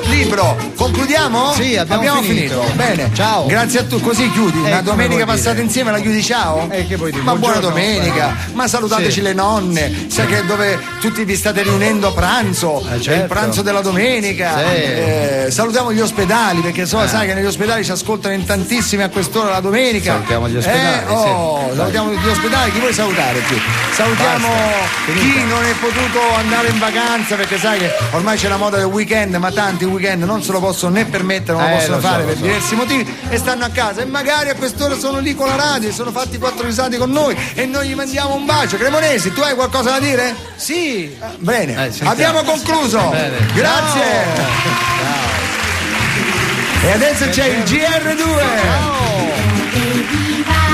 libro. Concludiamo? Sì, abbiamo finito. Bene, ciao. Grazie a tutti. Così chiudi. Una domenica passata insieme la chiudi, ciao? Che poi ma buona domenica. Ma salutateci le nonne. Sai che dove tutti vi state riunendo a pranzo. Certo. È il pranzo della domenica. Salutiamo gli ospedali, perché sai che negli ospedali ci ascoltano in tantissimi a quest'ora la domenica. Salutiamo gli ospedali. Salutiamo gli ospedali. Chi vuoi salutare più? Salutiamo chi non è potuto andare in vacanza, perché sai che ormai c'è la moda del weekend, ma tanti weekend non se lo possono né permettere, non lo possono fare per diversi motivi e stanno a casa, e magari a quest'ora sono lì con la radio e sono fatti 4 risate con noi e noi gli mandiamo un bacio. Cremonesi, tu hai qualcosa da dire? Sì. Bene, abbiamo concluso. Bene. Grazie. Ciao. E adesso c'è il GR2. Evviva